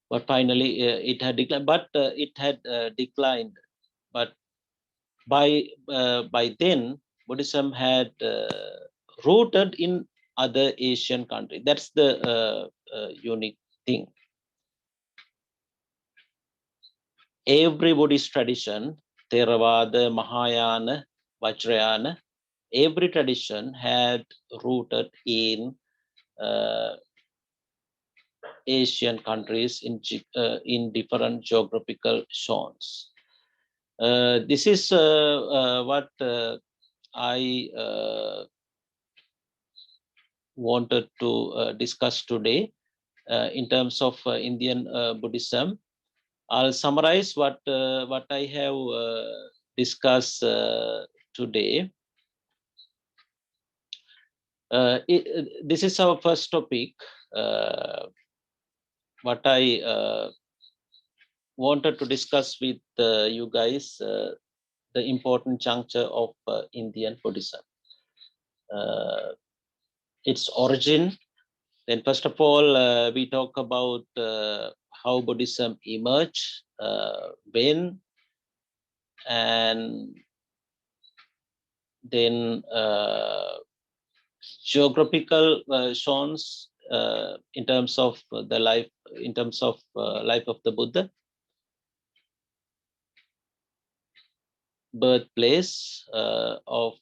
But finally, it had declined. But it had declined. But by then, Buddhism had rooted in other Asian countries. That's the unique thing. Every Buddhist tradition, Theravada, Mahayana, Vacharyana, every tradition had rooted in Asian countries in different geographical zones. This is what I wanted to discuss today. in terms of Indian Buddhism. I'll summarize what I have discussed today. This is our first topic. What I wanted to discuss with you guys, the important juncture of Indian Buddhism, its origin. Then first of all, we talk about how Buddhism emerged, when, and then geographical zones in terms of the life, in terms of life of the Buddha, birthplace of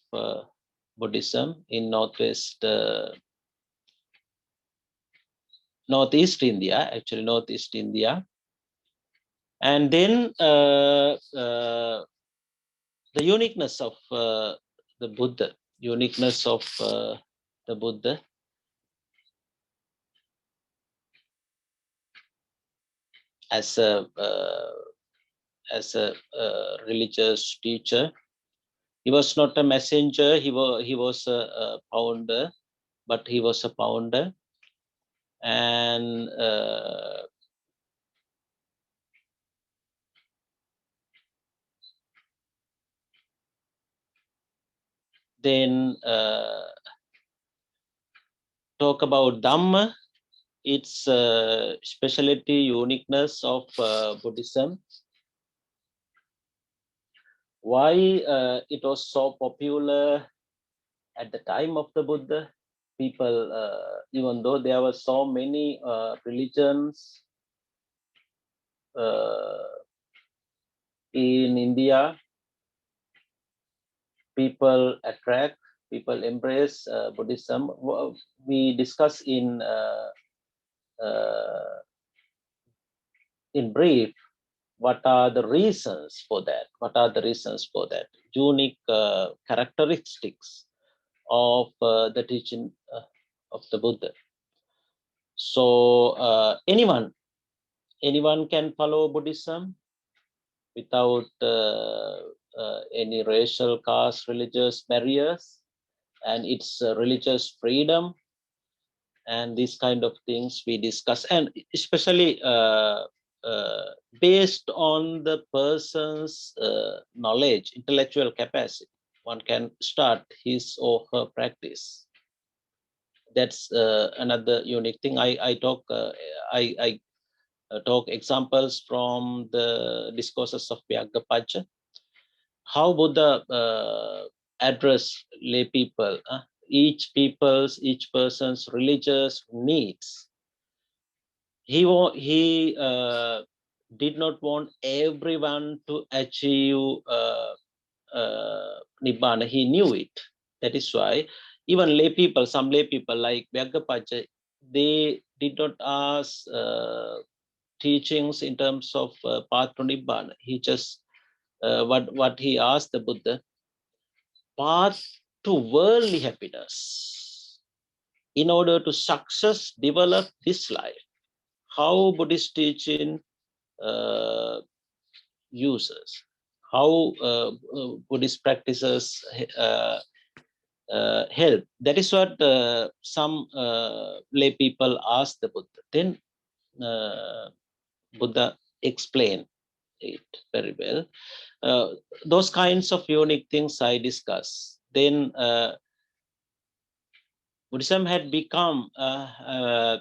Buddhism in Northeast India, actually Northeast India, and then the uniqueness of the Buddha, uniqueness of the Buddha, as a religious teacher. He was not a messenger. He was a founder, but he was a founder, and then talk about Dhamma, its speciality, uniqueness of Buddhism, why it was so popular at the time of the Buddha. People, even though there were so many religions in India, people embrace Buddhism. We discuss in brief what are the reasons for that. Unique characteristics of the teaching of the Buddha. So anyone can follow Buddhism without any racial, caste, religious barriers, and its religious freedom, and these kind of things we discuss, and especially based on the person's knowledge, intellectual capacity, one can start his or her practice. That's another unique thing. I talk examples from the discourses of Vyagapajja, how Buddha address lay people, each person's religious needs. He did not want everyone to achieve Nibbana. He knew it. That is why even some lay people like Vyagapajja, they did not ask teachings in terms of path to Nibbana. He just what he asked the Buddha, path to worldly happiness, in order to success develop this life. How Buddhist teaching uses, how Buddhist practices help. That is what some lay people ask the Buddha. Then Buddha explained it very well. Those kinds of unique things I discuss. Then Buddhism had become a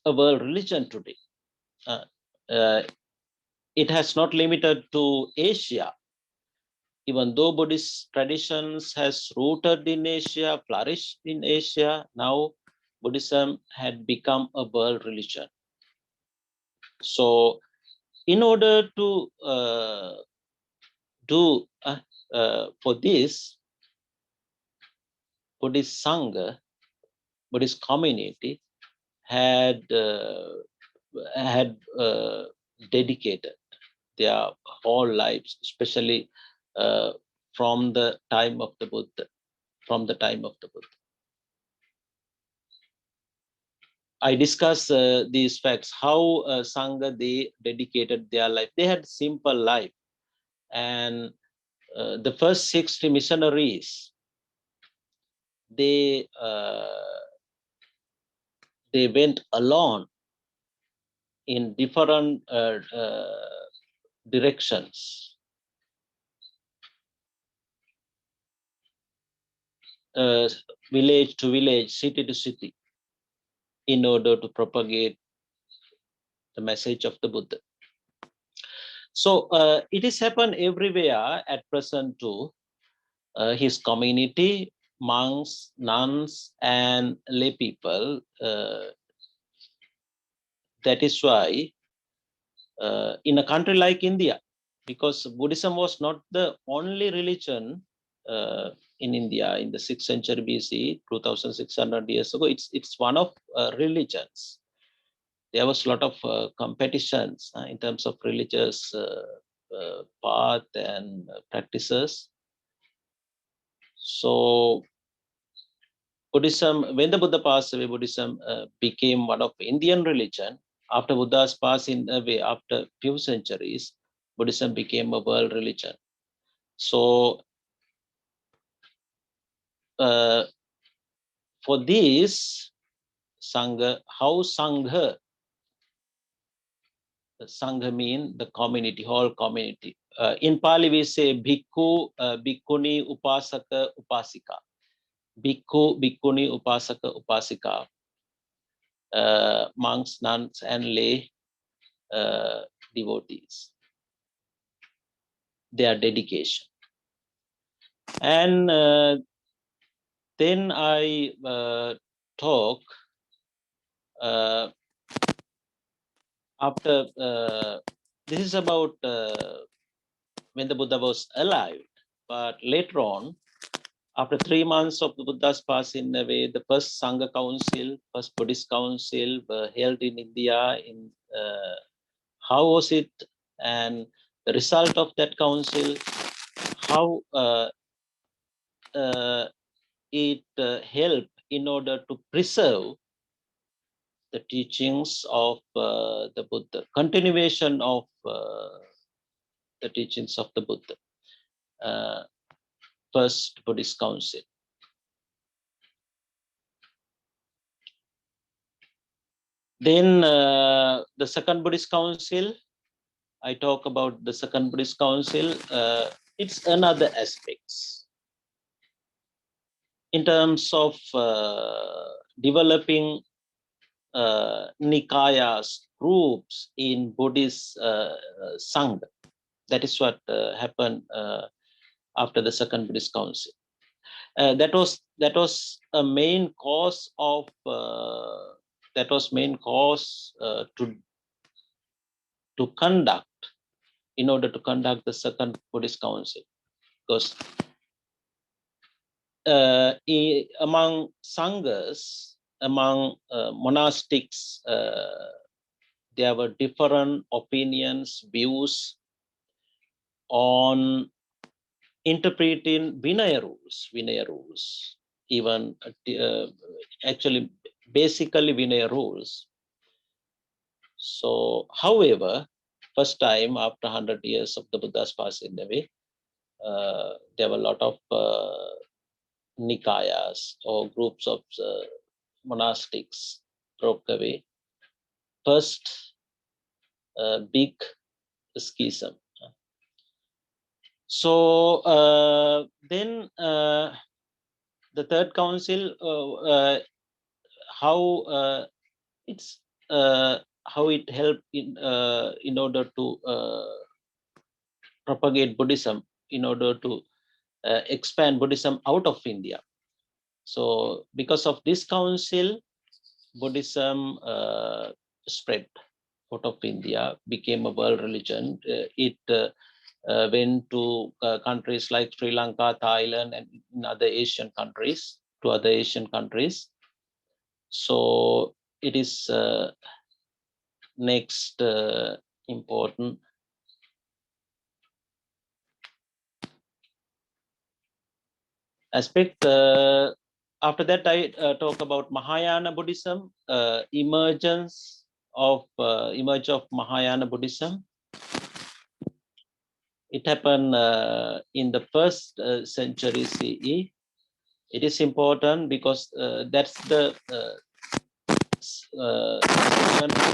world religion today. It has not limited to Asia. Even though Buddhist traditions has rooted in Asia, flourished in Asia, now Buddhism had become a world religion. So in order to do for this, Buddhist Sangha, Buddhist community had dedicated their whole lives, especially from the time of the Buddha. I discuss these facts, how Sangha, they dedicated their life. They had simple life. And the first 60 missionaries, they went alone in different directions. Village to village, city to city, in order to propagate the message of the Buddha. So it is happened everywhere at present too. His community, monks, nuns, and lay people. That is why in a country like India, because Buddhism was not the only religion in India in the 6th century BC, 2600 years ago, it's one of religions. There was a lot of competitions in terms of religious path and practices. So Buddhism, when the Buddha passed away, Buddhism became one of Indian religion. After Buddha's passing away, after few centuries, Buddhism became a world religion. So for this, Sangha, how Sangha, Sangha mean the community, whole community. In Pali we say Bhikkhu, Bhikkhuni, Upasaka, Upasika. Bhikkhu, Bhikkhuni, Upasaka, Upasika. Monks, nuns, and lay devotees. Their dedication. And then I talk after, this is about when the Buddha was alive, but later on, after 3 months of the Buddha's passing away, the first Sangha Council, first Buddhist Council were held in India. In how was it, and the result of that council, how it helped in order to preserve the teachings of the Buddha, continuation of the teachings of the Buddha, first Buddhist Council. Then the second Buddhist Council, I talk about the second Buddhist Council. It's another aspects in terms of developing Nikayas, groups in Buddhist Sangha. That is what happened after the second Buddhist Council. That was a main cause of to conduct, in order to conduct the second Buddhist Council, because among sanghas, among monastics, there were different opinions, views on interpreting Vinaya rules, even actually basically Vinaya rules. So, however, first time after 100 years of the Buddha's passing away, there were a lot of Nikayas or groups of monastics broke away. First big schism. So then the third council, how how it helped in order to propagate Buddhism, in order to expand Buddhism out of India. So because of this council, Buddhism spread out of India, became a world religion. It went to countries like Sri Lanka, Thailand, and in other Asian countries, to other Asian countries. So it is next important aspect. After that, I talk about Mahayana Buddhism, emerge of Mahayana Buddhism. It happened in the first century CE. It is important because that's the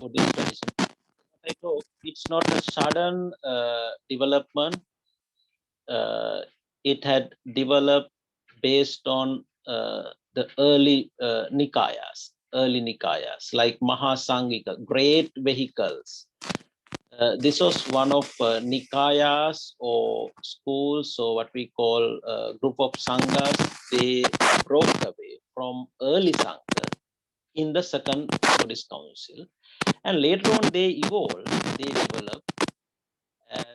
Buddhist tradition. I hope it's not a sudden development. It had developed based on the early Nikayas, like Mahasangika, great vehicles. This was one of Nikayas or schools, or what we call a group of Sanghas. They broke away from early Sangha in the second Buddhist Council. And later on, they evolved, they developed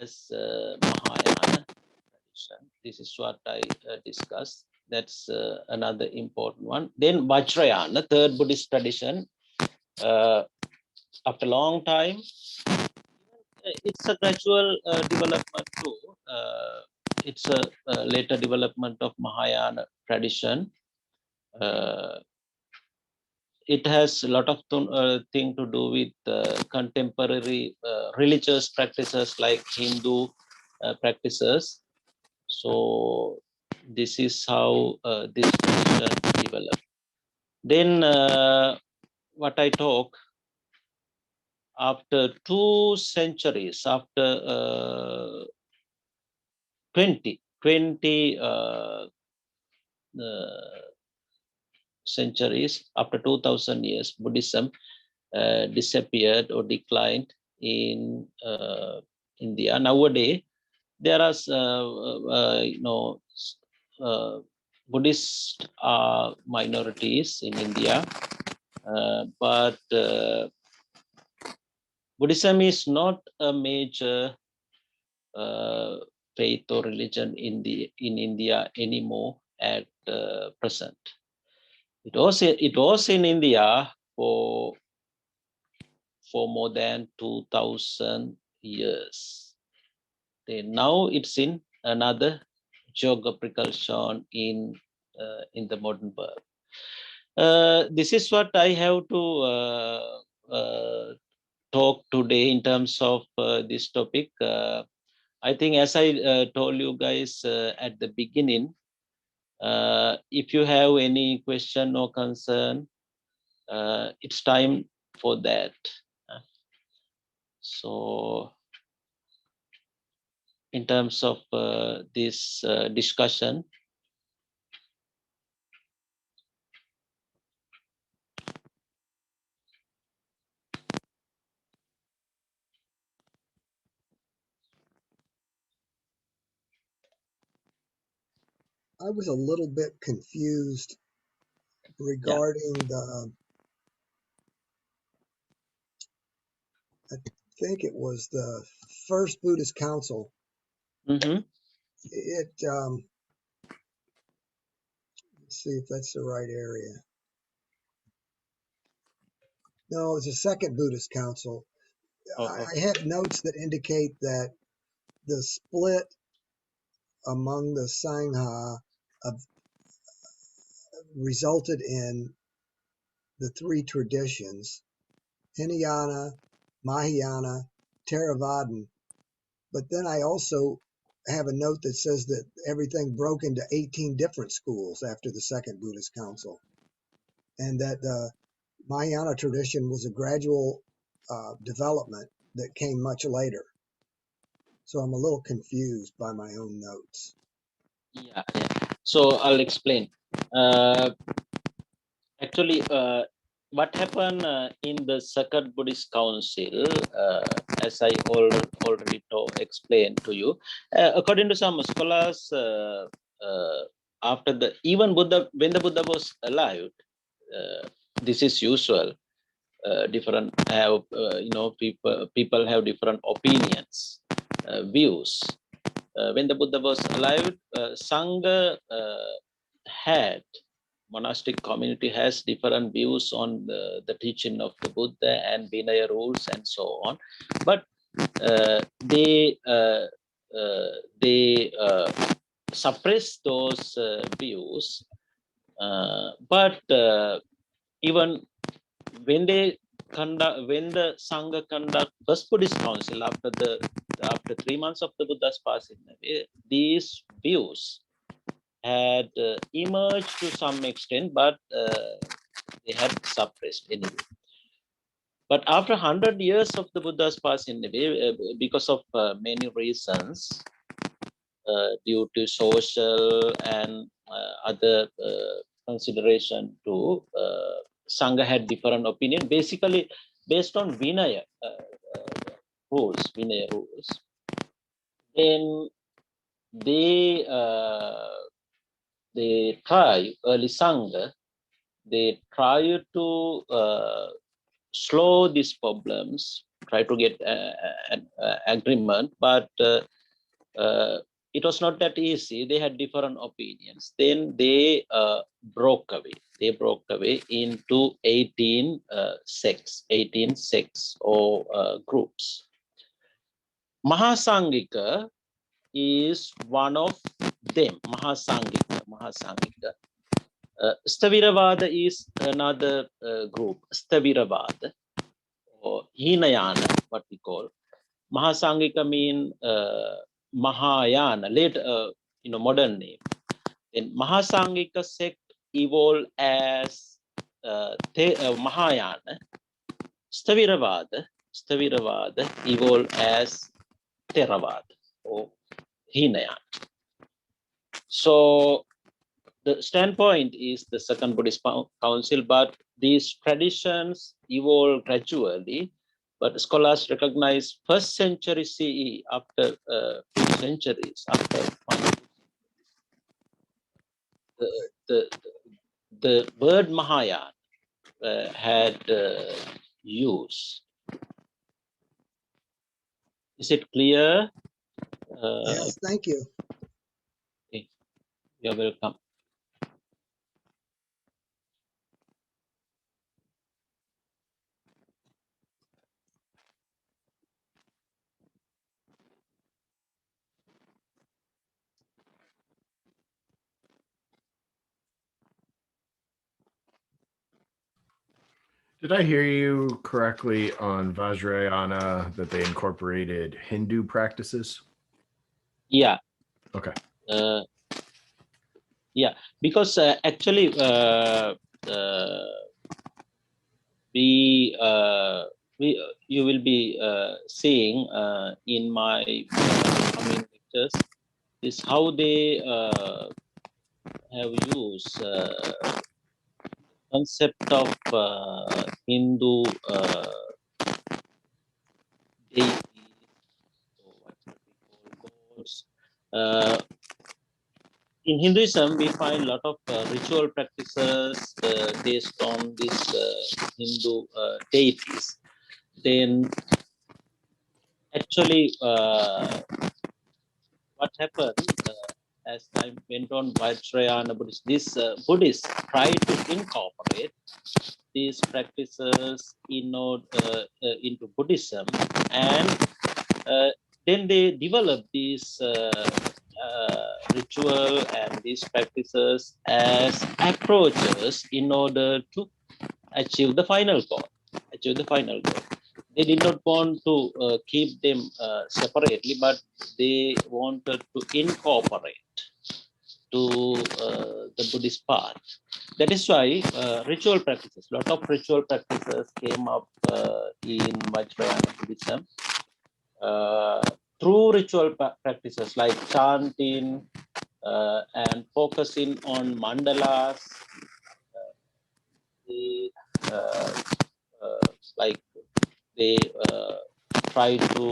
as Mahayana tradition. This is what I discussed. That's another important one. Then Vacharyana, third Buddhist tradition. After a long time, it's a gradual development too. It's a later development of Mahayana tradition. It has a lot of thing to do with contemporary religious practices like Hindu practices. So this is how this tradition developed. Then what I talk, after 2 centuries, after 20 centuries, after 2000 years, Buddhism disappeared or declined in India. Nowadays, there are Buddhist minorities in India, but Buddhism is not a major faith or religion in India anymore at present. It was in India for more than 2000 years. Then now it's in another geographical zone in the modern world. This is what I have to talk today in terms of this topic. I think, as I told you guys at the beginning, if you have any question or concern, it's time for that. So in terms of this discussion, I was a little bit confused regarding I think it was the first Buddhist Council. Mm-hmm. Let's see if that's the right area. No, it's the second Buddhist Council. I have notes that indicate that the split among the Sangha resulted in the 3 traditions, Hinayana, Mahayana, Theravadan. But then I also have a note that says that everything broke into 18 different schools after the second Buddhist Council, and that the Mahayana tradition was a gradual development that came much later. So I'm a little confused by my own notes. Yeah. So I'll explain. Actually, what happened in the second Buddhist Council, as I already explained to you, according to some scholars, after when the Buddha was alive, this is usual. Different have people have different opinions, views. When the Buddha was alive, Sangha monastic community has different views on the teaching of the Buddha and Vinaya rules and so on, but they suppress those views But even when the Sangha conduct first Buddhist council after 3 months of the Buddha's passing away, these views had emerged to some extent, but they had suppressed anyway. But after 100 years of the Buddha's passing away, because of many reasons, due to social and other consideration too, Sangha had different opinion, basically based on Vinaya rules. Then they try, early Sangha, they try to slow these problems, try to get an agreement, but it was not that easy. They had different opinions. Then they broke away. They broke away into 18 sects or groups. Mahasangika is one of them. Mahasangika. Staviravada is another group. Staviravada or Hinayana, what we call. Mahasangika mean Mahayana, later modern name. Then Mahasangika sect evolved as Mahayana. Staviravada evolved as Theravada or Hinayana. So the standpoint is the Second Buddhist Council, but these traditions evolve gradually. But scholars recognize first century CE, after 2 centuries after the word Mahayana had use. Is it clear? Yes, thank you. Okay. You're welcome. Did I hear you correctly on Vajrayana that they incorporated Hindu practices? Yeah. Okay. Yeah, because actually you will be seeing in my coming lectures is how they have used concept of Hindu deities, or what we call gods. In Hinduism, we find a lot of ritual practices based on these Hindu deities. Then, actually, what happened as time went on, Vacharyana Buddhism, these Buddhists try to incorporate these practices into Buddhism, and then they develop these ritual and these practices as approaches in order to achieve the final goal. They did not want to keep them separately, but they wanted to incorporate to the Buddhist path. That is why ritual practices, lot of ritual practices came up in Vacharyana Buddhism. Through ritual practices like chanting and focusing on mandalas, like they try to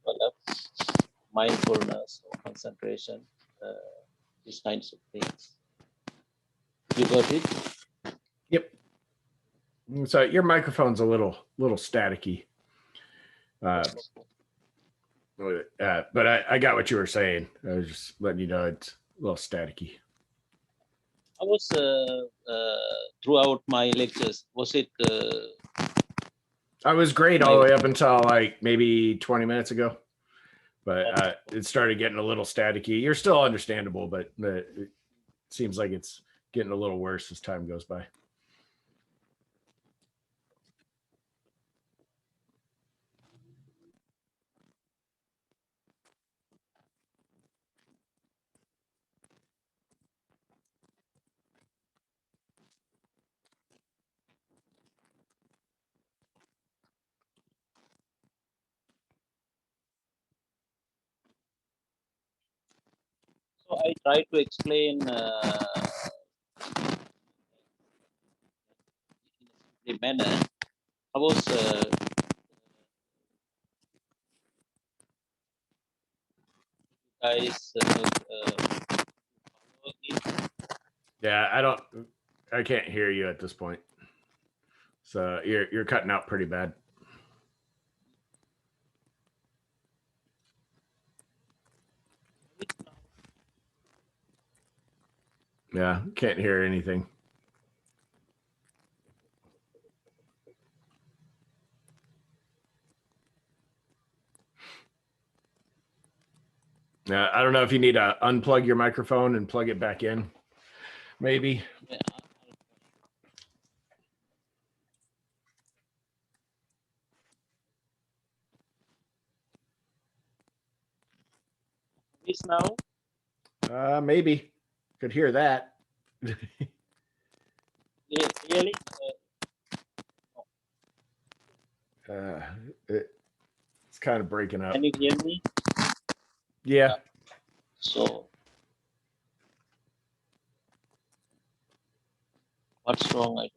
develop mindfulness or concentration, these kinds of things. You got it? Yep. So your microphone's a little staticky. But I got what you were saying. I was just letting you know it's a little staticky. I was throughout my lectures, was it? I was great all the way up until like maybe 20 minutes ago, but it started getting a little staticky. You're still understandable, but it seems like it's getting a little worse as time goes by. So I try to explain in a manner. Suppose guys Yeah, I can't hear you at this point. So you're cutting out pretty bad. Yeah, can't hear anything. I don't know if you need to unplug your microphone and plug it back in, maybe. this now. Maybe. Could hear that. Yeah, really? It's kind of breaking up. Can you hear me? Yeah. So what's wrong? I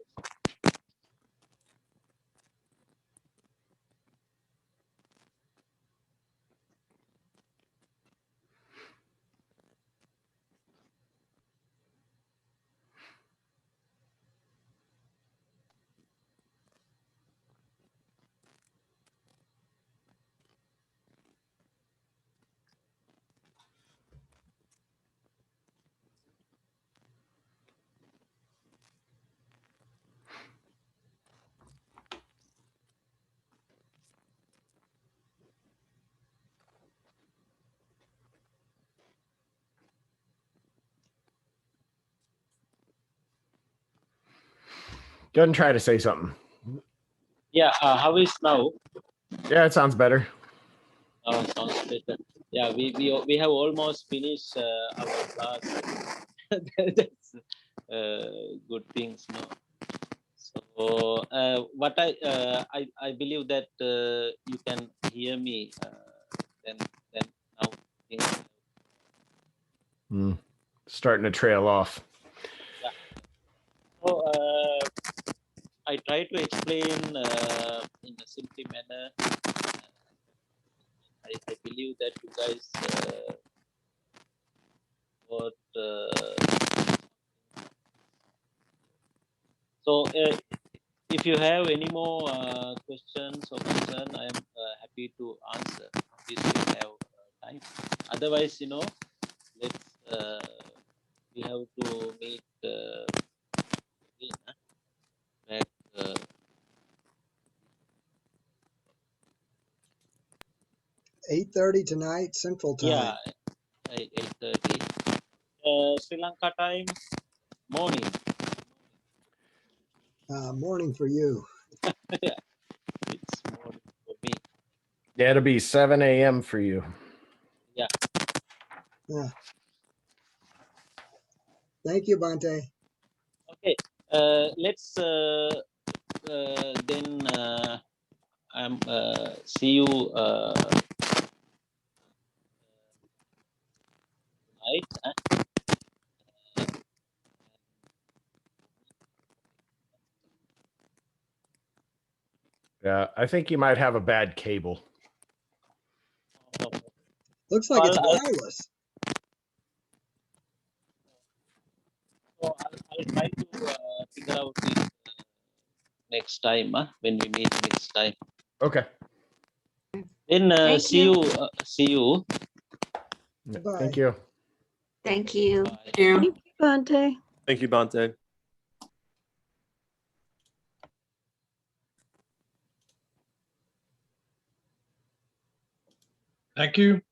Go ahead and try to say something. Yeah, how is now? Yeah, it sounds better. Sounds better. Yeah, we have almost finished our class. That's good things now. So what I believe that you can hear me. Then now things. Starting to trail off. Yeah. So I try to explain in a simple manner. I believe that you guys got. So if you have any more questions or concern, I am happy to answer if you have time. Otherwise, let's we have to meet again, back. 8:30 tonight, Central Time. Yeah, 8:30. Sri Lanka time, morning. Morning for you. Yeah, it's morning for me. Yeah, it'll be 7 a.m. for you. Yeah. Yeah. Thank you, Bante. Okay. Let's then see you tonight. Yeah, I think you might have a bad cable. Looks like it's wireless. So I'll try to figure out it next time when we meet next time. Okay. Then see you. See you. Bye. Thank you. Thank you. Thank you. Thank you, Bante. Thank you, Bante. Thank you.